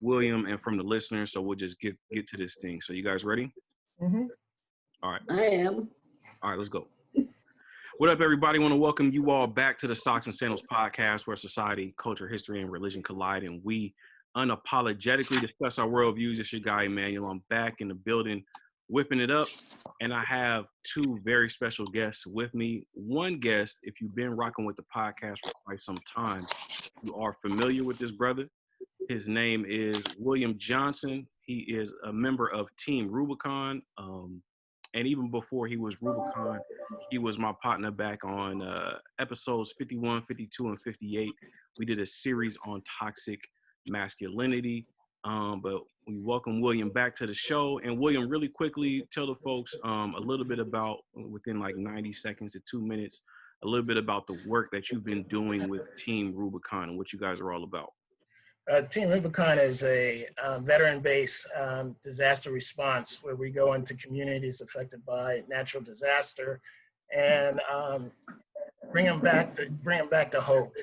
William, and from the listeners. So we'll just get to this thing. So you guys ready? Mm-hmm. All right. I am. All right, let's go. What up, everybody? I want to welcome you all back to the Sox and Sandals podcast, where society, culture, history, and religion collide, and we unapologetically discuss our worldviews. It's your guy, Emmanuel. I'm back in the building, whipping it up, and I have two very special guests with me. One guest, if you've been rocking with the podcast for quite some time, you are familiar with this brother. His name is William Johnson. He is a member of Team Rubicon. And even before he was Rubicon, he was my partner back on episodes 51, 52, and 58. We did a series on toxic masculinity. But we welcome William back to the show. And William, really quickly, tell the folks a little bit about, within like 90 seconds to 2 minutes, a little bit about the work that you've been doing with Team Rubicon and what you guys are all about. Team Rubicon is a veteran-based disaster response where we go into communities affected by natural disaster and bring them back to hope.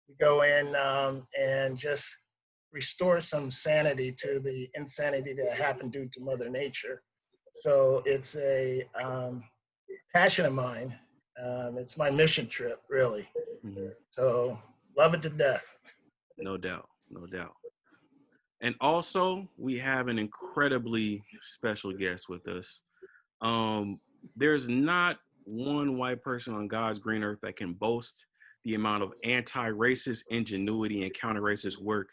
We go in and just restore some sanity to the insanity that happened due to Mother Nature. So it's a passion of mine. It's my mission trip, really. Mm-hmm. So love it to death. No doubt. No doubt. And also, we have an incredibly special guest with us. There's not one white person on God's green earth that can boast the amount of anti-racist ingenuity and counter-racist work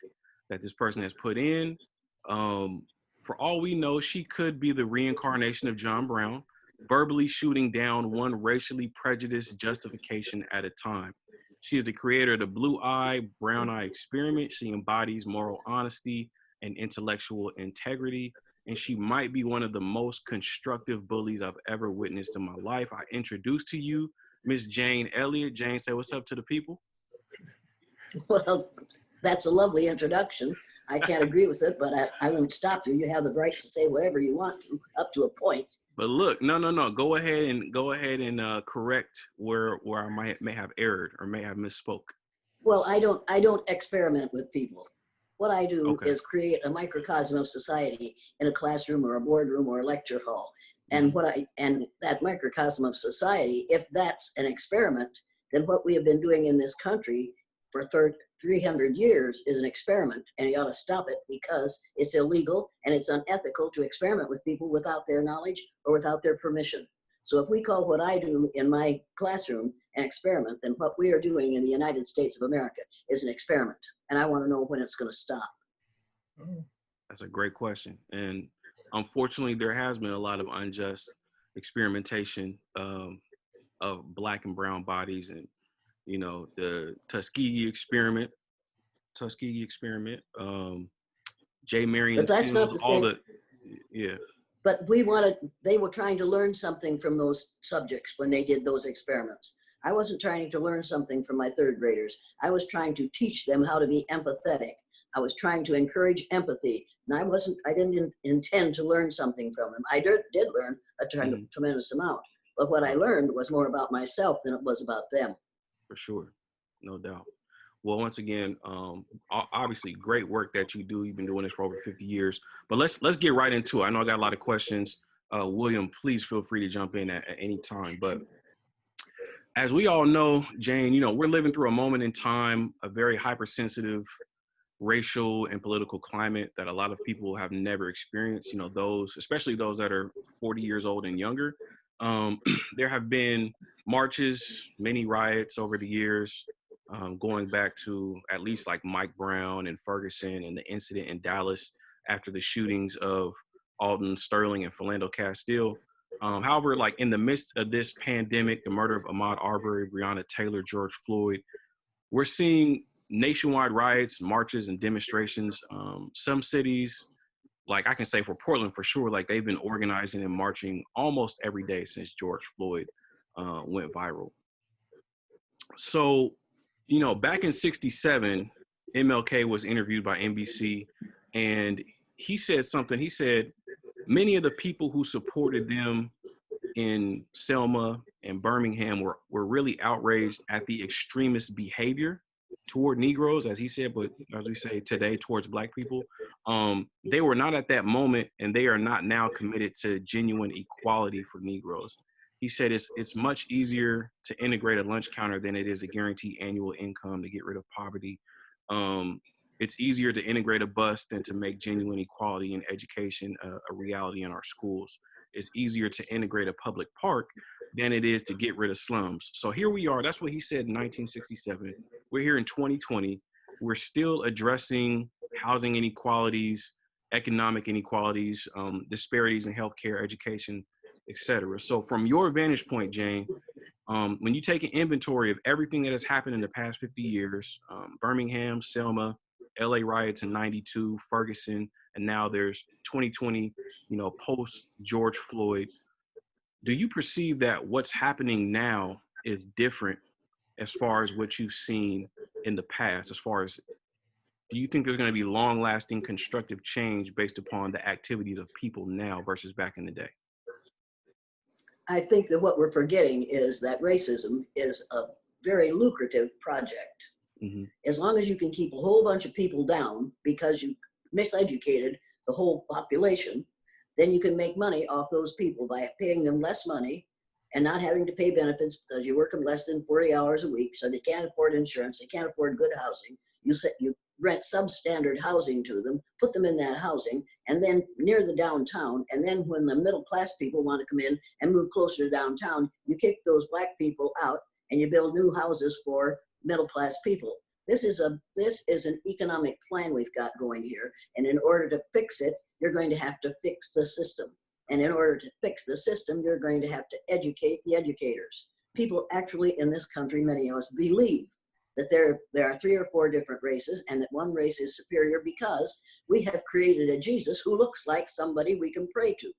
that this person has put in. For all we know, she could be the reincarnation of John Brown, verbally shooting down one racially prejudiced justification at a time. She is the creator of the Blue Eye, Brown Eye experiment. She embodies moral honesty and intellectual integrity, and she might be one of the most constructive bullies I've ever witnessed in my life. I introduce to you Miss Jane Elliott. Jane, say what's up to the people. Well, that's a lovely introduction. I can't agree with it, but I won't stop you. You have the right to say whatever you want to, up to a point. But look, no. Go ahead and correct where I may have erred or may have misspoke. Well, I don't experiment with people. What I do is create a microcosm of society in a classroom or a boardroom or a lecture hall. And that microcosm of society, if that's an experiment, then what we have been doing in this country for 300 years is an experiment, and you ought to stop it because it's illegal and it's unethical to experiment with people without their knowledge or without their permission. So if we call what I do in my classroom an experiment, then what we are doing in the United States of America is an experiment, and I want to know when it's going to stop. That's a great question. And unfortunately, there has been a lot of unjust experimentation of Black and brown bodies, and you know, the Tuskegee experiment, J. Marion, but that's not the all same. Yeah. But they were trying to learn something from those subjects when they did those experiments. I wasn't trying to learn something from my third graders. I was trying to teach them how to be empathetic. I was trying to encourage empathy. And I didn't intend to learn something from them. I did learn a tremendous amount, but what I learned was more about myself than it was about them. For sure, no doubt. Well, once again, obviously great work that you do. You've been doing this for over 50 years. But let's get right into it. I know I got a lot of questions. William, please feel free to jump in at any time. But as we all know, Jane, you know, we're living through a moment in time, a very hypersensitive racial and political climate that a lot of people have never experienced. You know, especially those that are 40 years old and younger. There have been marches, many riots over the years, going back to at least like Mike Brown and Ferguson and the incident in Dallas after the shootings of Alton Sterling and Philando Castile. However, like in the midst of this pandemic, the murder of Ahmaud Arbery, Breonna Taylor, George Floyd, we're seeing nationwide riots, marches, and demonstrations. Some cities, like I can say for Portland for sure, like they've been organizing and marching almost every day since George Floyd went viral. So, you know, back in '67, MLK was interviewed by NBC, and he said something. He said, many of the people who supported them in Selma and Birmingham were really outraged at the extremist behavior toward Negroes, as he said, but as we say today, towards Black people, they were not at that moment, and they are not now committed to genuine equality for Negroes. He said it's much easier to integrate a lunch counter than it is to guarantee annual income to get rid of poverty. It's easier to integrate a bus than to make genuine equality in education a reality in our schools. It's easier to integrate a public park than it is to get rid of slums. So here we are. That's what he said in 1967. We're here in 2020. We're still addressing housing inequalities, economic inequalities, disparities in healthcare, education, etc. So from your vantage point, Jane, when you take an inventory of everything that has happened in the past 50 years, Birmingham, Selma, LA riots in 92, Ferguson, and now there's 2020, post George Floyd. Do you perceive that what's happening now is different as far as what you've seen in the past? As far as, do you think there's going to be long lasting constructive change based upon the activities of people now versus back in the day? I think that what we're forgetting is that racism is a very lucrative project. Mm-hmm. As long as you can keep a whole bunch of people down because you miseducated the whole population, then you can make money off those people by paying them less money and not having to pay benefits because you work them less than 40 hours a week, so they can't afford insurance, they can't afford good housing. You rent substandard housing to them, put them in that housing, and then near the downtown, and then when the middle class people want to come in and move closer to downtown, you kick those Black people out and you build new houses for middle class people. This is an economic plan we've got going here, and in order to fix it, you're going to have to fix the system. And in order to fix the system, you're going to have to educate the educators. People actually in this country, many of us, believe that there are 3 or 4 different races and that one race is superior because we have created a Jesus who looks like somebody we can pray to.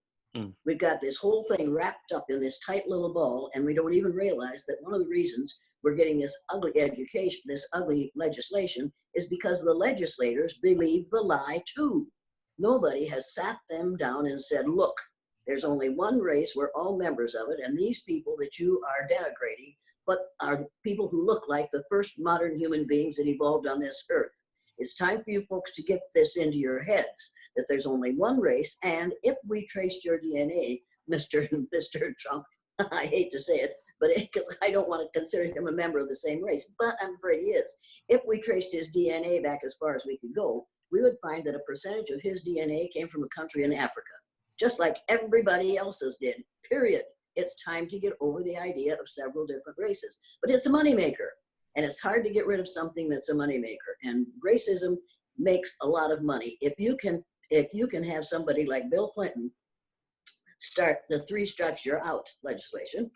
We've got this whole thing wrapped up in this tight little ball, and we don't even realize that one of the reasons we're getting this ugly education, this ugly legislation, is because the legislators believe the lie too. Nobody has sat them down and said, look, there's only one race, we're all members of it, and these people that you are denigrating, but are the people who look like the first modern human beings that evolved on this earth. It's time for you folks to get this into your heads, that there's only one race, and if we traced your DNA, Mr. Trump, I hate to say it, but because I don't want to consider him a member of the same race, but I'm afraid he is. If we traced his DNA back as far as we could go, we would find that a percentage of his DNA came from a country in Africa, just like everybody else's did, period. It's time to get over the idea of several different races, but it's a moneymaker, and it's hard to get rid of something that's a moneymaker, and racism makes a lot of money. If you can have somebody like Bill Clinton start the 3 strikes you're out legislation,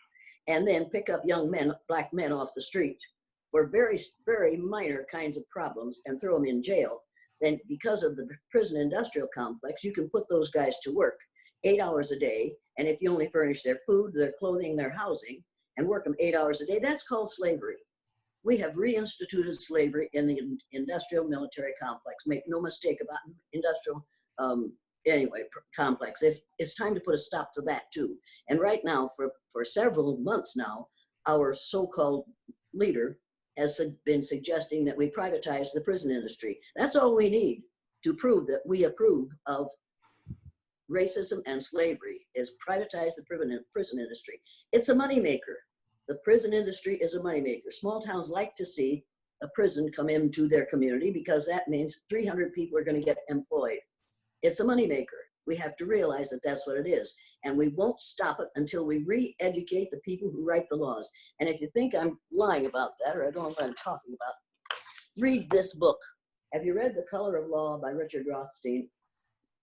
and then pick up young men, Black men off the street for very, very minor kinds of problems and throw them in jail, then because of the prison industrial complex, you can put those guys to work 8 hours a day. And if you only furnish their food, their clothing, their housing, and work them 8 hours a day, that's called slavery. We have reinstituted slavery in the industrial military complex. Make no mistake about industrial complex. It's time to put a stop to that too. And right now, for several months now, our so-called leader has been suggesting that we privatize the prison industry. That's all we need to prove that we approve of racism and slavery, is privatize the prison industry. It's a moneymaker. The prison industry is a moneymaker. Small towns like to see a prison come into their community because that means 300 people are going to get employed. It's a moneymaker. We have to realize that that's what it is. And we won't stop it until we re-educate the people who write the laws. And if you think I'm lying about that, or I don't know what I'm talking about, read this book. Have you read The Color of Law by Richard Rothstein?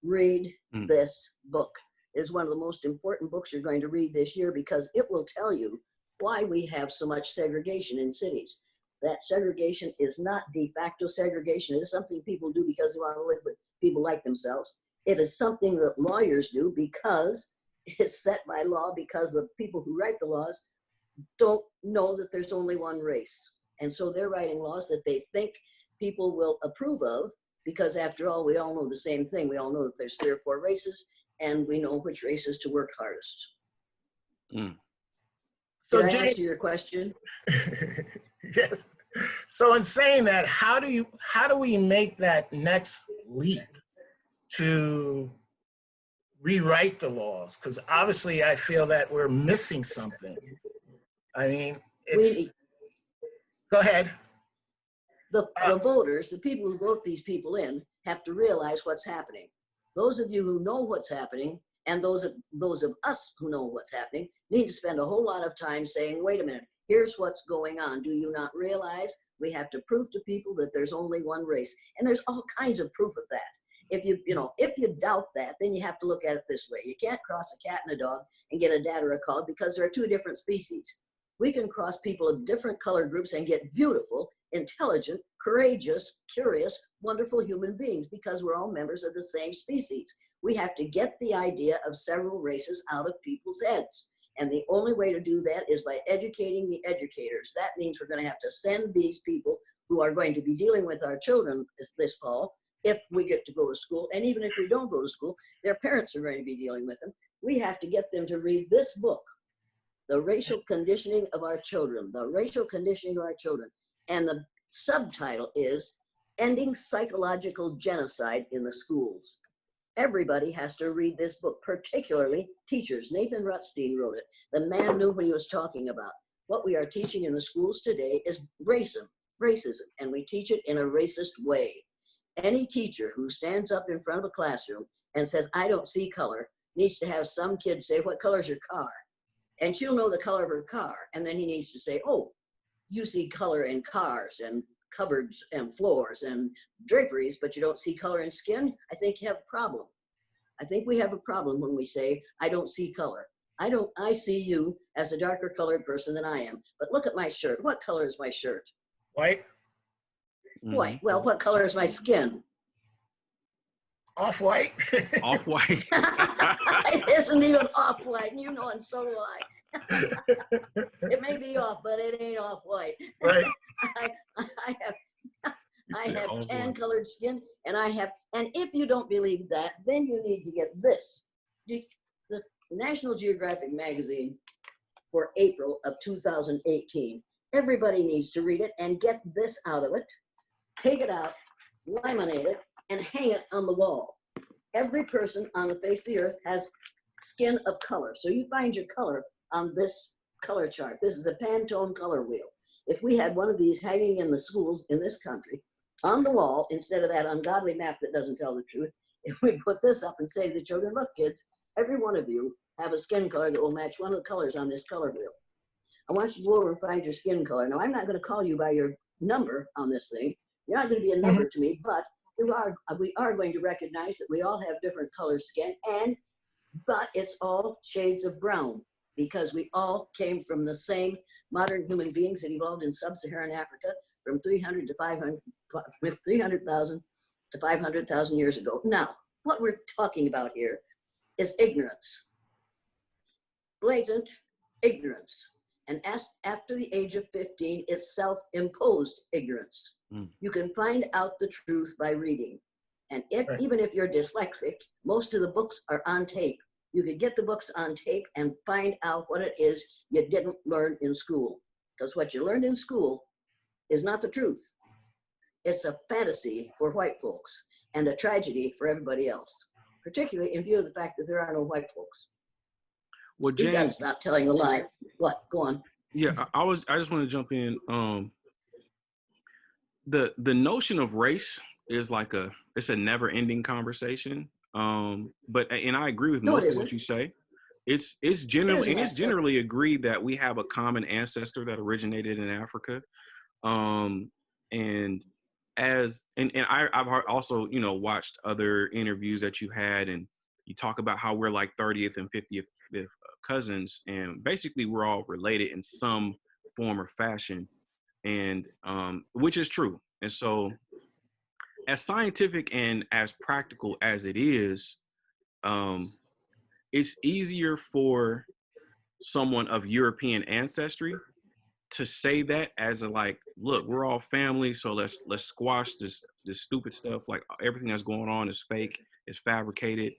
Read this book. It's one of the most important books you're going to read this year because it will tell you why we have so much segregation in cities. That segregation is not de facto segregation. It is something people do because they want to live with people like themselves. It is something that lawyers do because it's set by law, because the people who write the laws don't know that there's only one race. And so they're writing laws that they think people will approve of because after all, we all know the same thing. We all know that there's 3 or 4 races and we know which races to work hardest. So Did I Jane, answer your question? yes. So in saying that, how do we make that next leap to rewrite the laws? Because obviously I feel that we're missing something. I mean, go ahead. The voters, the people who vote these people in, have to realize what's happening. Those of you who know what's happening, and those of us who know what's happening, need to spend a whole lot of time saying, wait a minute, here's what's going on. Do you not realize we have to prove to people that there's only one race? And there's all kinds of proof of that. If you doubt that, then you have to look at it this way. You can't cross a cat and a dog and get a dad or a call because there are two different species. We can cross people of different color groups and get beautiful, intelligent, courageous, curious, wonderful human beings because we're all members of the same species. We have to get the idea of several races out of people's heads. And the only way to do that is by educating the educators. That means we're going to have to send these people who are going to be dealing with our children this fall, if we get to go to school. And even if we don't go to school, their parents are going to be dealing with them. We have to get them to read this book, The Racial Conditioning of Our Children, The Racial Conditioning of Our Children. And the subtitle is Ending Psychological Genocide in the Schools. Everybody has to read this book, particularly teachers. Nathan Rutstein wrote it. The man knew what he was talking about. What we are teaching in the schools today is racism, and we teach it in a racist way. Any teacher who stands up in front of a classroom and says, I don't see color, needs to have some kid say, what color is your car? And she'll know the color of her car. And then he needs to say, oh, you see color in cars and cupboards and floors and draperies, but you don't see color in skin. I think you have a problem. I think we have a problem when we say, I don't see color. I see you as a darker colored person than I am, but look at my shirt. What color is my shirt? White. White. Well, what color is my skin? Off-white. Off-white. It isn't even off-white, and you know, and so do I. It may be off, but it ain't off-white. Right. I have tan-colored skin, and if you don't believe that, then you need to get this. The National Geographic magazine for April of 2018. Everybody needs to read it and get this out of it. Take it out, laminate it, and hang it on the wall. Every person on the face of the earth has skin of color. So you find your color on this color chart. This is the Pantone color wheel. If we had one of these hanging in the schools in this country on the wall, instead of that ungodly map that doesn't tell the truth, if we put this up and say to the children, look kids, every one of you have a skin color that will match one of the colors on this color wheel. I want you to go over and find your skin color. Now, I'm not going to call you by your number on this thing. You're not going to be a number to me, but we are going to recognize that we all have different color skin, but it's all shades of brown because we all came from the same modern human beings that evolved in sub-Saharan Africa from 300,000 to 500,000 years ago. Now, what we're talking about here is ignorance, blatant ignorance. And after the age of 15, it's self-imposed ignorance. You can find out the truth by reading. And even if you're dyslexic, most of the books are on tape. You could get the books on tape and find out what it is you didn't learn in school. Because what you learned in school is not the truth. It's a fantasy for white folks and a tragedy for everybody else, particularly in view of the fact that there are no white folks. Well, Jane, you got to stop telling a lie. What? Go on. Yeah, I just want to jump in. The notion of race is it's a never-ending conversation. But I agree with most of what you say. It's generally agreed that we have a common ancestor that originated in Africa. And I've also, watched other interviews that you had, and you talk about how we're like 30th and 50th cousins, and basically we're all related in some form or fashion, and which is true. And so, as scientific and as practical as it is, it's easier for someone of European ancestry to say that as look, we're all family, so let's squash this stupid stuff. Like everything that's going on is fake, it's fabricated.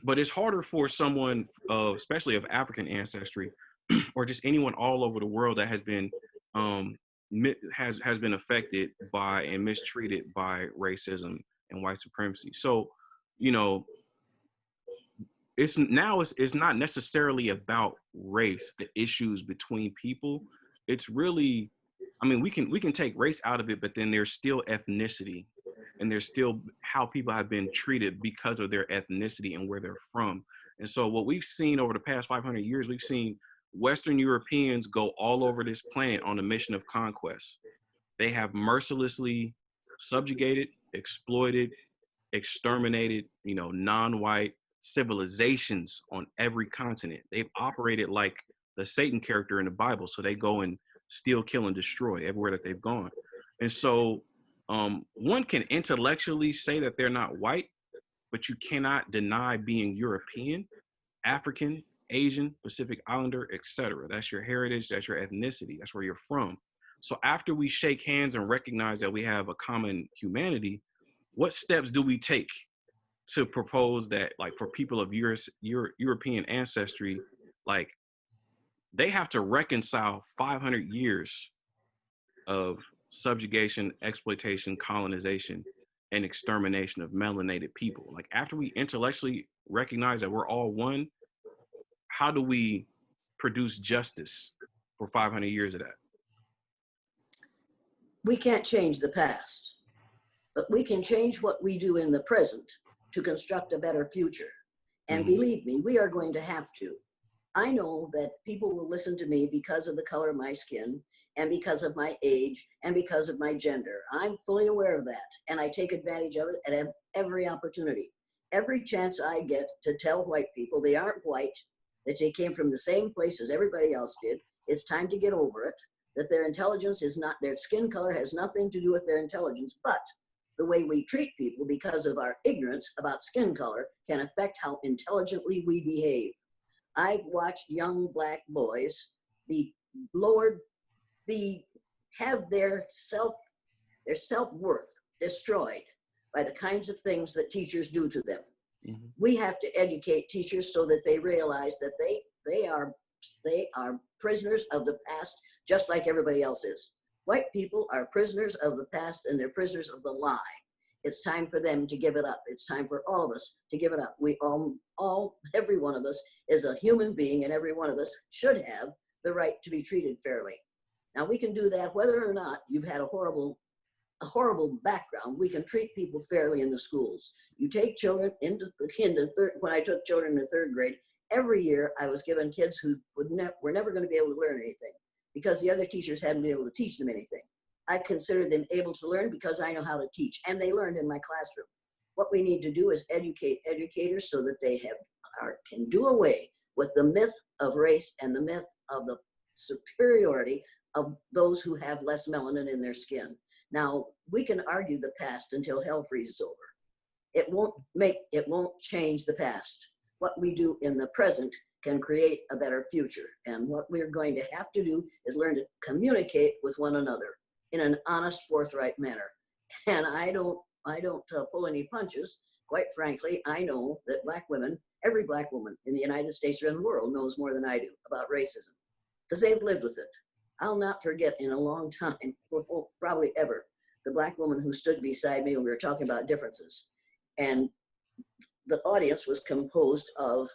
But it's harder for someone, especially of African ancestry, or just anyone all over the world that has been has been affected by and mistreated by racism and white supremacy. So, you know, it's not necessarily about race, the issues between people. It's really, I mean, we can take race out of it, but then there's still ethnicity, and there's still how people have been treated because of their ethnicity and where they're from. And so what we've seen over the past 500 years, we've seen Western Europeans go all over this planet on a mission of conquest. They have mercilessly subjugated, exploited, exterminated, you know, non-white civilizations on every continent. They've operated like the Satan character in the Bible. So they go and steal, kill, and destroy everywhere that they've gone. And so one can intellectually say that they're not white, but you cannot deny being European, African, Asian, Pacific Islander, etc. That's your heritage, that's your ethnicity, that's where you're from. So after we shake hands and recognize that we have a common humanity, what steps do we take to propose that, like, for people of European ancestry, like, they have to reconcile 500 years of subjugation, exploitation, colonization, and extermination of melanated people? Like, after we intellectually recognize that we're all one, how do we produce justice for 500 years of that? We can't change the past, but we can change what we do in the present to construct a better future. And believe me, we are going to have to. I know that people will listen to me because of the color of my skin and because of my age and because of my gender. I'm fully aware of that, and I take advantage of it at every opportunity. Every chance I get to tell white people they aren't white, that they came from the same place as everybody else did, it's time to get over it, that their intelligence is not, their skin color has nothing to do with their intelligence, but the way we treat people because of our ignorance about skin color can affect how intelligently we behave. I've watched young black boys have their self-worth destroyed by the kinds of things that teachers do to them. We have to educate teachers so that they realize that they are prisoners of the past, just like everybody else is. White people are prisoners of the past, and they're prisoners of the lie. It's time for them to give it up. It's time for all of us to give it up. We every one of us is a human being, and every one of us should have the right to be treated fairly. Now, we can do that whether or not you've had a horrible background. We can treat people fairly in the schools. You take children into third. When I took children into third grade, every year I was given kids who were never going to be able to learn anything because the other teachers hadn't been able to teach them anything. I considered them able to learn because I know how to teach, and they learned in my classroom. What we need to do is educate educators so that they can do away with the myth of race and the myth of the superiority of those who have less melanin in their skin. Now, we can argue the past until hell freezes over. It won't change the past. What we do in the present can create a better future. And what we're going to have to do is learn to communicate with one another in an honest, forthright manner. And I don't pull any punches. Quite frankly, I know that black women, every black woman in the United States or in the world knows more than I do about racism because they've lived with it. I'll not forget in a long time, probably ever, the black woman who stood beside me when we were talking about differences. And the audience was composed of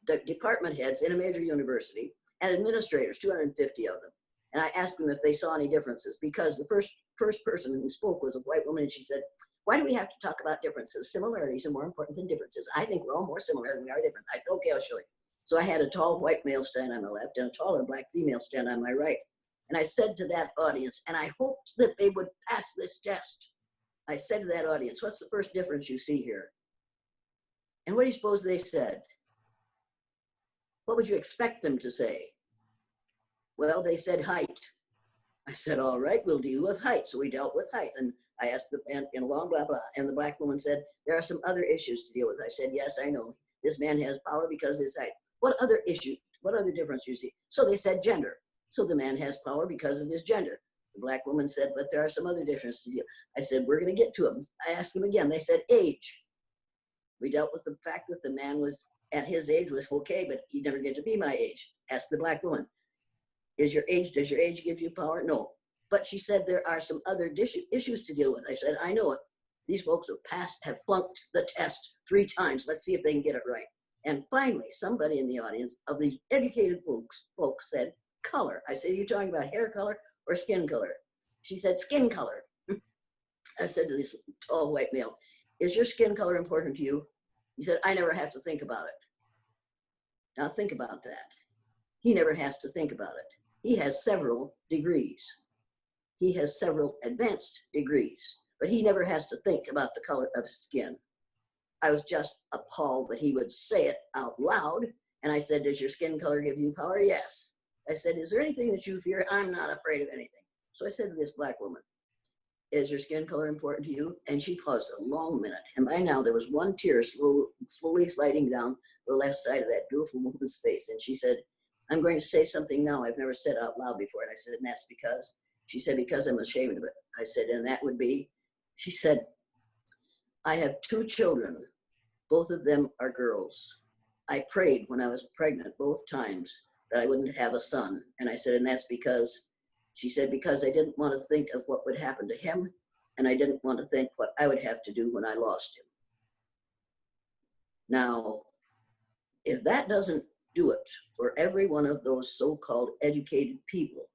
the department heads in a major university and administrators, 250 of them. And I asked them if they saw any differences, because the first person who spoke was a white woman, and she said, "Why do we have to talk about differences? Similarities are more important than differences. I think we're all more similar than we are different." I said, "Okay, I'll show you." So I had a tall white male stand on my left and a taller black female stand on my right. And I said to that audience, and I hoped that they would pass this test. I said to that audience, "What's the first difference you see here?" And what do you suppose they said? What would you expect them to say? Well, they said height. I said, "All right, we'll deal with height." So we dealt with height. And I asked and a long blah, blah. And the black woman said, "There are some other issues to deal with." I said, "Yes, I know. This man has power because of his height. What other issue? What other difference do you see?" So they said gender. So the man has power because of his gender. The black woman said, "But there are some other differences to deal." I said, "We're going to get to them." I asked them again. They said age. We dealt with the fact that the man was at his age was okay, but he'd never get to be my age. Asked the black woman, does your age give you power? No. But she said, there are some other issues to deal with. I said, I know it. These folks have flunked the test 3 times. Let's see if they can get it right. And finally, somebody in the audience of the educated folks said, color. I said, are you talking about hair color or skin color? She said, skin color. I said to this tall white male, is your skin color important to you? He said, I never have to think about it. Now think about that. He never has to think about it. He has several degrees. He has several advanced degrees, but he never has to think about the color of his skin. I was just appalled that he would say it out loud. And I said, does your skin color give you power? Yes. I said, is there anything that you fear? I'm not afraid of anything. So I said to this black woman, is your skin color important to you? And she paused a long minute. And by now there was one tear slowly sliding down the left side of that beautiful woman's face. And she said, I'm going to say something now I've never said out loud before. And I said, and that's because? She said, because I'm ashamed of it. I said, and that would be? She said, I have 2 children. Both of them are girls. I prayed when I was pregnant both times that I wouldn't have a son. And I said, and that's because? She said, because I didn't want to think of what would happen to him, and I didn't want to think what I would have to do when I lost him. Now, if that doesn't do it for every one of those so-called educated people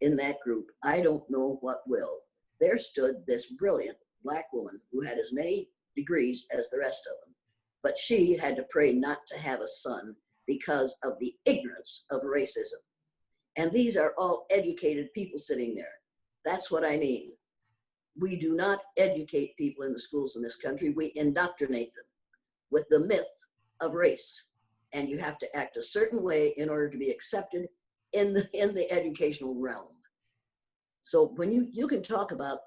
in that group, I don't know what will. There stood this brilliant black woman who had as many degrees as the rest of them, but she had to pray not to have a son because of the ignorance of racism. And these are all educated people sitting there. That's what I mean. We do not educate people in the schools in this country. We indoctrinate them with the myth of race. And you have to act a certain way in order to be accepted in the educational realm. So when you can talk about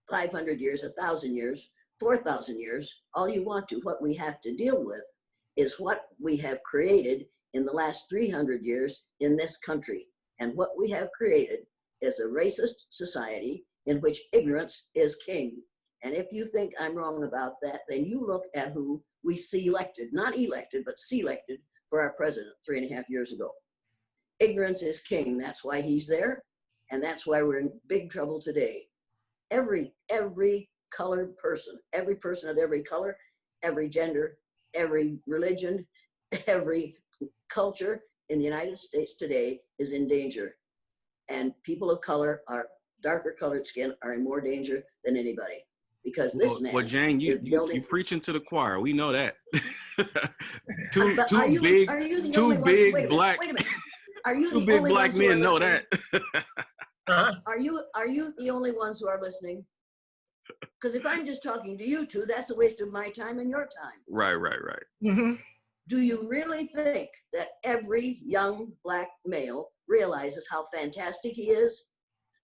500 years, 1,000 years, 4,000 years, all you want to. What we have to deal with is what we have created in the last 300 years in this country. And what we have created is a racist society in which ignorance is king. And if you think I'm wrong about that, then you look at who we selected, not elected, but selected for our president 3.5 years ago. Ignorance is king. That's why he's there. And that's why we're in big trouble today. Every colored person, every person of every color, every gender, every religion, every culture in the United States today is in danger. And people of color, are darker colored skin, are in more danger than anybody. Because this man. Well, Jane, you preaching to the choir. We know that. two big black men know that. Are you the only ones who are listening? Because if I'm just talking to you two, that's a waste of my time and your time. Right. Mm-hmm. Do you really think that every young black male realizes how fantastic he is?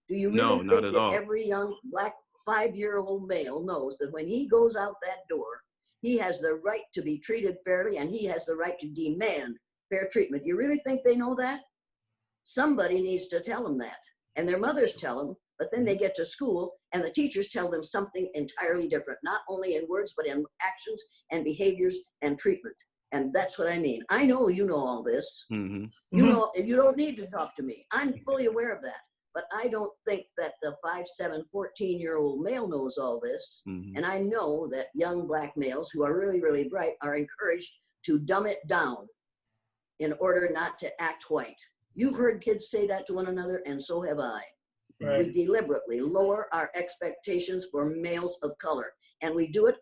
Do you really think not at that all. Every young black 5-year-old male knows that when he goes out that door, he has the right to be treated fairly and he has the right to demand fair treatment? You really think they know that? Somebody needs to tell them that. And their mothers tell them, but then they get to school and the teachers tell them something entirely different, not only in words, but in actions and behaviors and treatment. And that's what I mean. I know you know all this. Mm-hmm. You know, you don't need to talk to me. I'm fully aware of that. But I don't think that the 5, 7, 14-year-old male knows all this. Mm-hmm. And I know that young black males who are really, really bright are encouraged to dumb it down in order not to act white. You've heard kids say that to one another, and so have I. Right. We deliberately lower our expectations for males of color. And we do it,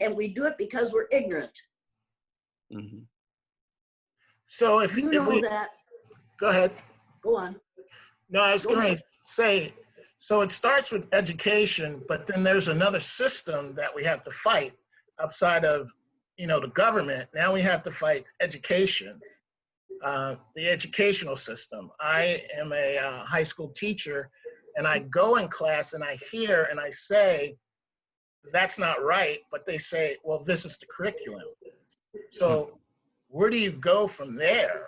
and we do it because we're ignorant. Mm-hmm. So if You know that. Go ahead. Go on. No, I was going to say, so it starts with education, but then there's another system that we have to fight outside of, the government. Now we have to fight education, the educational system. I am a high school teacher, and I go in class and I hear and I say, that's not right, but they say, well, this is the curriculum. So where do you go from there?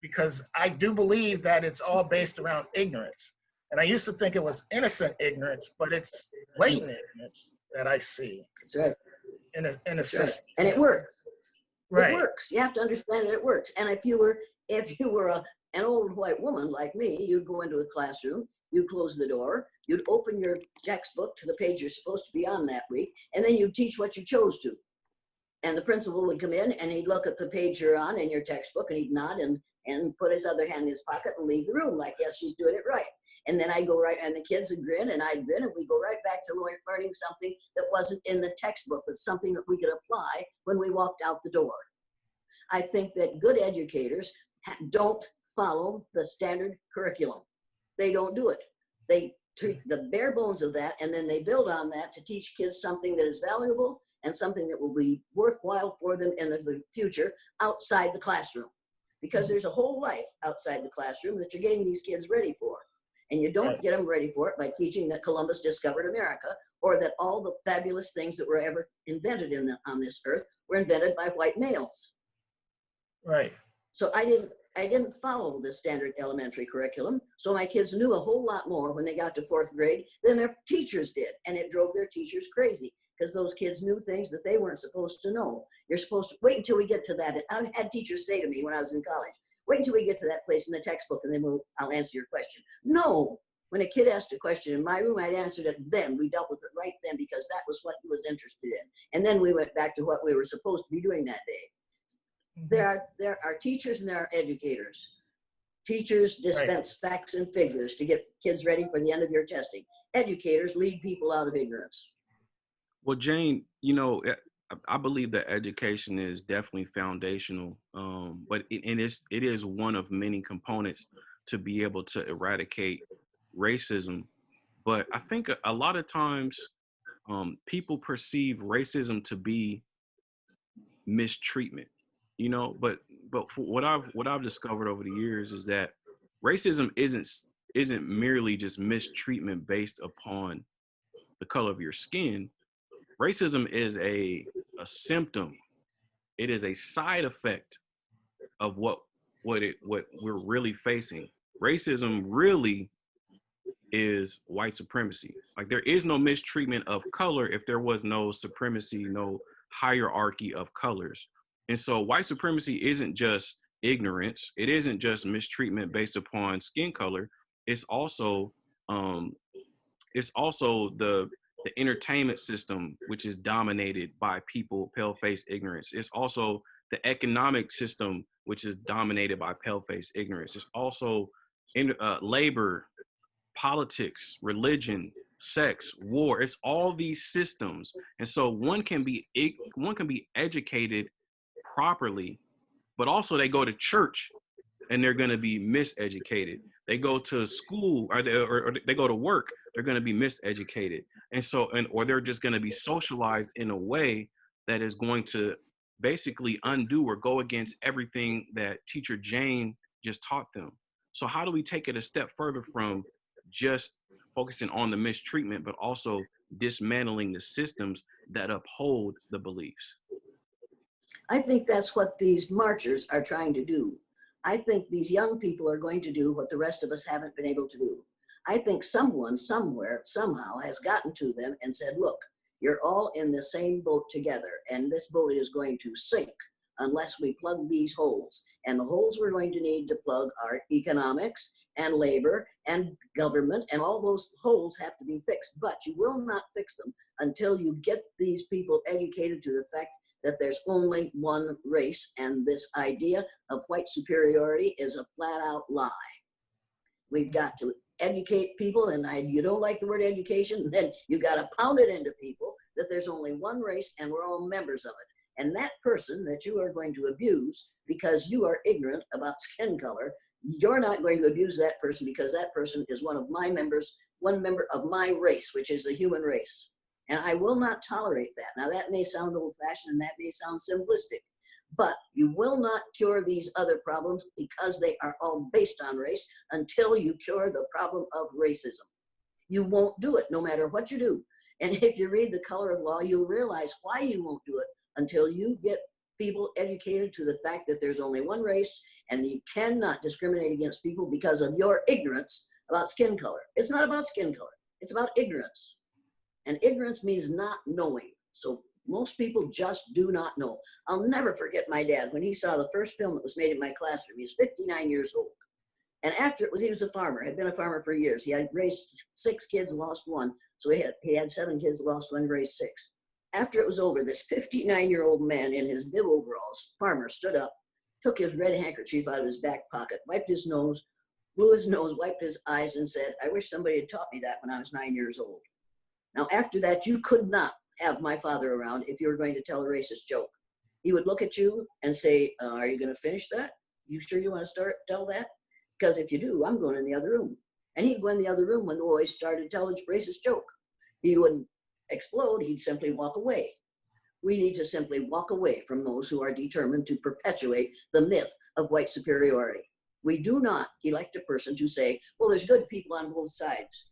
Because I do believe that it's all based around ignorance. And I used to think it was innocent ignorance, but it's blatant ignorance that I see. That's right. In a That's system. right. And it works. Right. It works. You have to understand that it works. And if you were an old white woman like me, you'd go into a classroom, you'd close the door, you'd open your textbook to the page you're supposed to be on that week, and then you'd teach what you chose to. And the principal would come in and he'd look at the page you're on in your textbook and he'd nod and put his other hand in his pocket and leave the room like, yes, she's doing it right. And then I'd go right, and the kids would grin and I'd grin, and we'd go right back to learning something that wasn't in the textbook, but something that we could apply when we walked out the door. I think that good educators don't follow the standard curriculum. They don't do it. They treat the bare bones of that, and then they build on that to teach kids something that is valuable and something that will be worthwhile for them in the future outside the classroom. Because there's a whole life outside the classroom that you're getting these kids ready for. And you don't get them ready for it by teaching that Columbus discovered America, or that all the fabulous things that were ever invented on this earth were invented by white males. Right. So I didn't follow the standard elementary curriculum. So my kids knew a whole lot more when they got to 4th grade than their teachers did. And it drove their teachers crazy, because those kids knew things that they weren't supposed to know. You're supposed to wait until we get to that. I've had teachers say to me when I was in college, wait until we get to that place in the textbook and then I'll answer your question. No, when a kid asked a question in my room, I'd answered it then. We dealt with it right then, because that was what he was interested in. And then we went back to what we were supposed to be doing that day. There are teachers and there are educators. Teachers dispense facts and figures to get kids ready for the end of your testing. Educators lead people out of ignorance. Well, Jane, I believe that education is definitely foundational, but it is one of many components to be able to eradicate racism. But I think a lot of times people perceive racism to be mistreatment, but for what I've discovered over the years is that racism isn't merely just mistreatment based upon the color of your skin. Racism is a symptom. It is a side effect of what we're really facing. Racism really is white supremacy. Like, there is no mistreatment of color if there was no supremacy, no hierarchy of colors. And so white supremacy isn't just ignorance. It isn't just mistreatment based upon skin color. It's also the entertainment system, which is dominated by people, pale-faced ignorance. It's also the economic system, which is dominated by pale-faced ignorance. It's also labor, politics, religion, sex, war. It's all these systems. And so one can be educated properly, but also they go to church and they're going to be miseducated. They go to school or they go to work, they're going to be miseducated. And so, or they're just going to be socialized in a way that is going to basically undo or go against everything that teacher Jane just taught them. So how do we take it a step further from just focusing on the mistreatment, but also dismantling the systems that uphold the beliefs? I think that's what these marchers are trying to do. I think these young people are going to do what the rest of us haven't been able to do. I think someone, somewhere, somehow has gotten to them and said, look, you're all in the same boat together, and this boat is going to sink unless we plug these holes. And the holes we're going to need to plug are economics and labor and government, and all those holes have to be fixed. But you will not fix them until you get these people educated to the fact that there's only one race, and this idea of white superiority is a flat out lie. We've got to educate people, and you don't like the word education, then you got to pound it into people that there's only one race and we're all members of it. And that person that you are going to abuse because you are ignorant about skin color, you're not going to abuse that person because that person is one of my members, one member of my race, which is the human race. And I will not tolerate that. Now that may sound old-fashioned and that may sound simplistic, but you will not cure these other problems because they are all based on race until you cure the problem of racism. You won't do it no matter what you do. And if you read The Color of Law, you'll realize why you won't do it until you get people educated to the fact that there's only one race and you cannot discriminate against people because of your ignorance about skin color. It's not about skin color. It's about ignorance. And ignorance means not knowing. So most people just do not know. I'll never forget my dad when he saw the first film that was made in my classroom. He was 59 years old. And after it was, he was a farmer, had been a farmer for years. He had raised 6 kids, lost 1. So he had 7 kids, lost 1, raised 6. After it was over, this 59-year-old man in his bib overalls, farmer, stood up, took his red handkerchief out of his back pocket, wiped his nose, blew his nose, wiped his eyes, and said, "I wish somebody had taught me that when I was 9 years old." Now, after that, you could not have my father around if you were going to tell a racist joke. He would look at you and say, "Are you going to finish that? You sure you want to tell that? Because if you do, I'm going in the other room." And he'd go in the other room when the boys started telling a racist joke. He wouldn't explode, he'd simply walk away. We need to simply walk away from those who are determined to perpetuate the myth of white superiority. We do not elect a person to say, well, there's good people on both sides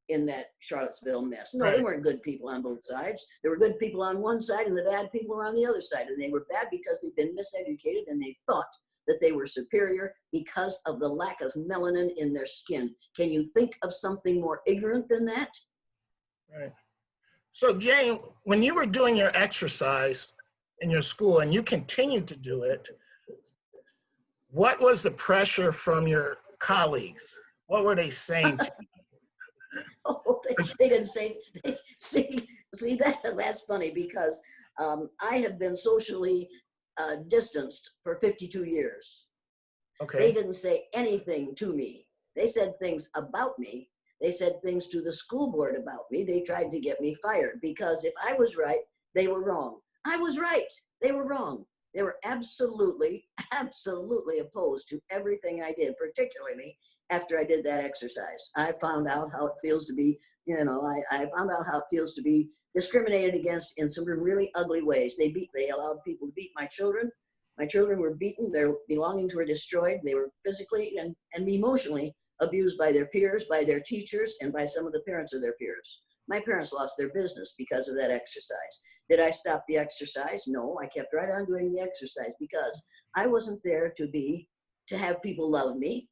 in that Charlottesville mess. No, there weren't good people on both sides. There were good people on one side and the bad people were on the other side. And they were bad because they'd been miseducated and they thought that they were superior because of the lack of melanin in their skin. Can you think of something more ignorant than that? Right. So Jane, when you were doing your exercise in your school and you continued to do it, what was the pressure from your colleagues? What were they saying to you? Oh, they didn't say, see, that's funny because I have been socially distanced for 52 years. Okay. They didn't say anything to me. They said things about me. They said things to the school board about me. They tried to get me fired because if I was right, they were wrong. I was right. They were wrong. They were absolutely, absolutely opposed to everything I did, particularly after I did that exercise. I found out how it feels to be, I found out how it feels to be discriminated against in some really ugly ways. They allowed people to beat my children. My children were beaten. Their belongings were destroyed. They were physically and emotionally abused by their peers, by their teachers, and by some of the parents of their peers. My parents lost their business because of that exercise. Did I stop the exercise? No, I kept right on doing the exercise because I wasn't there to have people love me.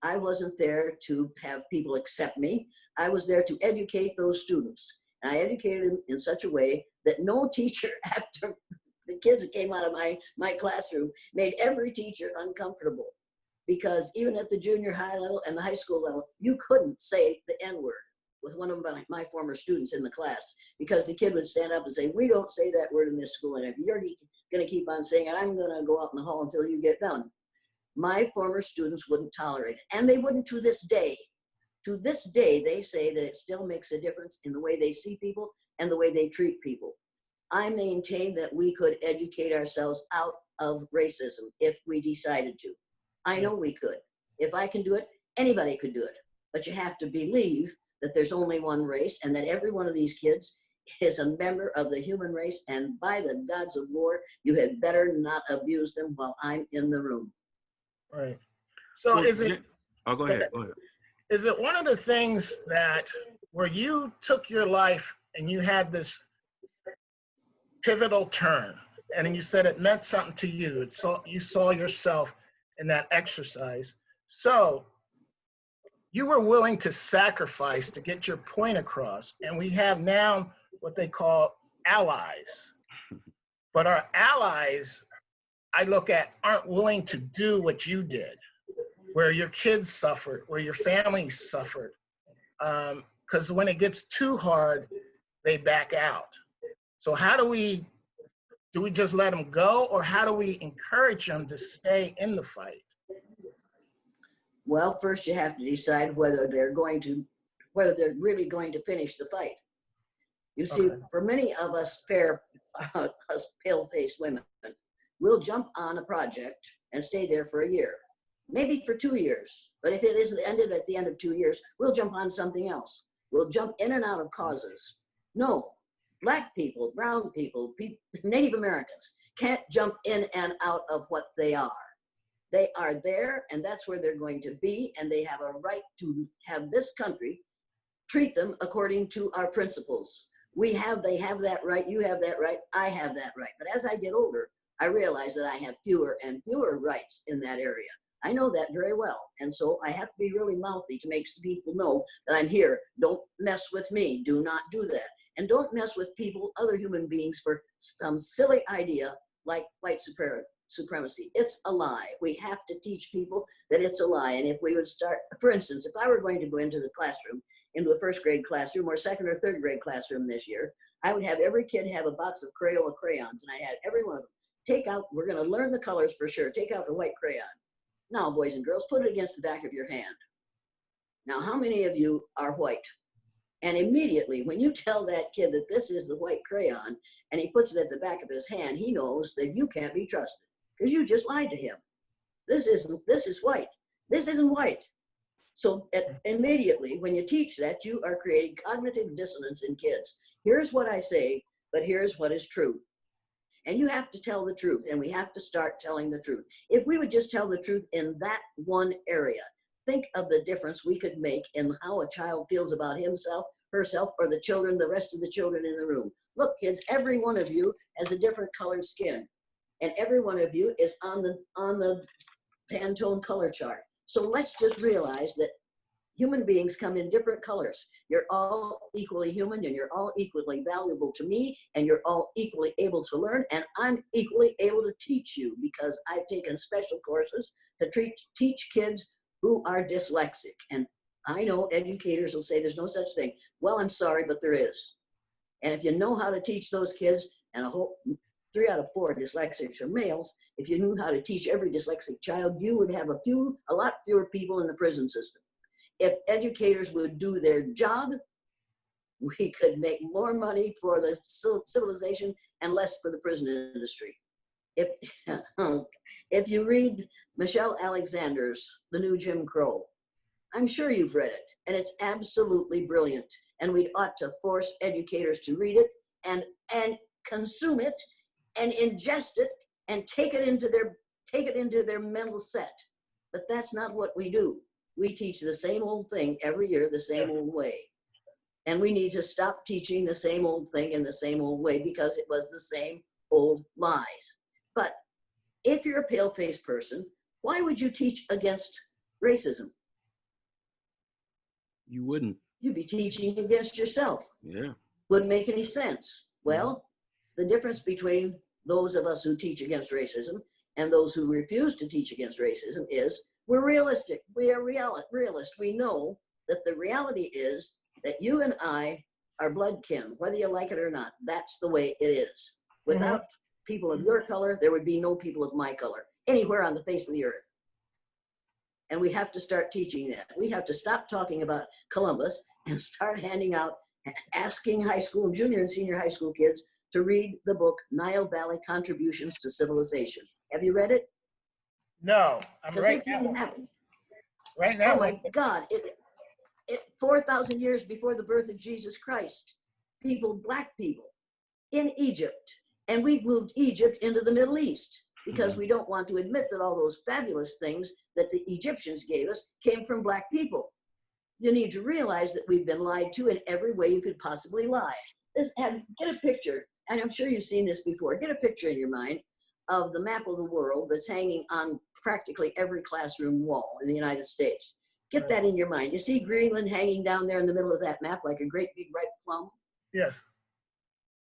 I wasn't there to have people accept me. I was there to educate those students. And I educated them in such a way that no teacher, after the kids that came out of my classroom, made every teacher uncomfortable. Because even at the junior high level and the high school level, you couldn't say the N-word with one of my former students in the class because the kid would stand up and say, "We don't say that word in this school, and if you're going to keep on saying it, I'm going to go out in the hall until you get done." My former students wouldn't tolerate it, and they wouldn't to this day. To this day, they say that it still makes a difference in the way they see people and the way they treat people. I maintain that we could educate ourselves out of racism if we decided to. I know we could. If I can do it, anybody could do it. But you have to believe that there's only one race and that every one of these kids is a member of the human race. And by the gods of war, you had better not abuse them while I'm in the room. Right. So Well, is it? Oh, go ahead. Is it one of the things that where you took your life and you had this pivotal turn and you said it meant something to you? You saw yourself in that exercise. So you were willing to sacrifice to get your point across. And we have now what they call allies. But our allies, I look at, aren't willing to do what you did, where your kids suffered, where your family suffered. Because when it gets too hard, they back out. So how do we just let them go, or how do we encourage them to stay in the fight? Well, first you have to decide whether they're really going to finish the fight. You see, for many of us us pale-faced women, we'll jump on a project and stay there for a year, maybe for 2 years. But if it isn't ended at the end of 2 years, we'll jump on something else. We'll jump in and out of causes. No, Black people, brown people, Native Americans can't jump in and out of what they are. They are there, and that's where they're going to be, and they have a right to have this country treat them according to our principles. They have that right, you have that right, I have that right. But as I get older, I realize that I have fewer and fewer rights in that area. I know that very well, and so I have to be really mouthy to make people know that I'm here. Don't mess with me, do not do that. And don't mess with people, other human beings, for some silly idea like white supremacy. It's a lie. We have to teach people that it's a lie. And if we would start, for instance, if I were going to go into the classroom, into a first grade classroom or second or third grade classroom this year, I would have every kid have a box of Crayola crayons, and I had every one of them take out, we're going to learn the colors for sure, take out the white crayon. Now, boys and girls, put it against the back of your hand. Now, how many of you are white? And immediately, when you tell that kid that this is the white crayon, and he puts it at the back of his hand, he knows that you can't be trusted because you just lied to him. This is white. This isn't white. So immediately, when you teach that, you are creating cognitive dissonance in kids. Here's what I say, but here's what is true. And you have to tell the truth, and we have to start telling the truth. If we would just tell the truth in that one area, think of the difference we could make in how a child feels about himself, herself, or the children, the rest of the children in the room. Look, kids, every one of you has a different colored skin, and every one of you is on the Pantone color chart. So let's just realize that human beings come in different colors. You're all equally human, and you're all equally valuable to me, and you're all equally able to learn, and I'm equally able to teach you because I've taken special courses to teach kids who are dyslexic. And I know educators will say there's no such thing. Well, I'm sorry, but there is. And if you know how to teach those kids, and 3 out of 4 dyslexics are males, if you knew how to teach every dyslexic child, you would have a lot fewer people in the prison system. If educators would do their job, we could make more money for the civilization and less for the prison industry. If you read Michelle Alexander's The New Jim Crow, I'm sure you've read it, and it's absolutely brilliant. And we ought to force educators to read it and consume it and ingest it and take it into their mental set. But that's not what we do. We teach the same old thing every year, the same old way. And we need to stop teaching the same old thing in the same old way because it was the same old lies. But if you're a pale-faced person, why would you teach against racism? You wouldn't. You'd be teaching against yourself. Yeah. Wouldn't make any sense. Well, the difference between those of us who teach against racism and those who refuse to teach against racism is we're realistic. We are realist. We know that the reality is that you and I are blood kin, whether you like it or not. That's the way it is. Without people of your color, there would be no people of my color anywhere on the face of the earth. And we have to start teaching that. We have to stop talking about Columbus and start handing out, asking high school, junior and senior high school kids to read the book, Nile Valley Contributions to Civilization. Have you read it? No, I'm right now. Right now. Oh my God, it 4,000 years before the birth of Jesus Christ, black people in Egypt, and we've moved Egypt into the Middle East because we don't want to admit that all those fabulous things that the Egyptians gave us came from black people. You need to realize that we've been lied to in every way you could possibly lie. Get a picture, and I'm sure you've seen this before, get a picture in your mind of the map of the world that's hanging on practically every classroom wall in the United States. Get that in your mind. You see Greenland hanging down there in the middle of that map like a great big ripe plum? Yes.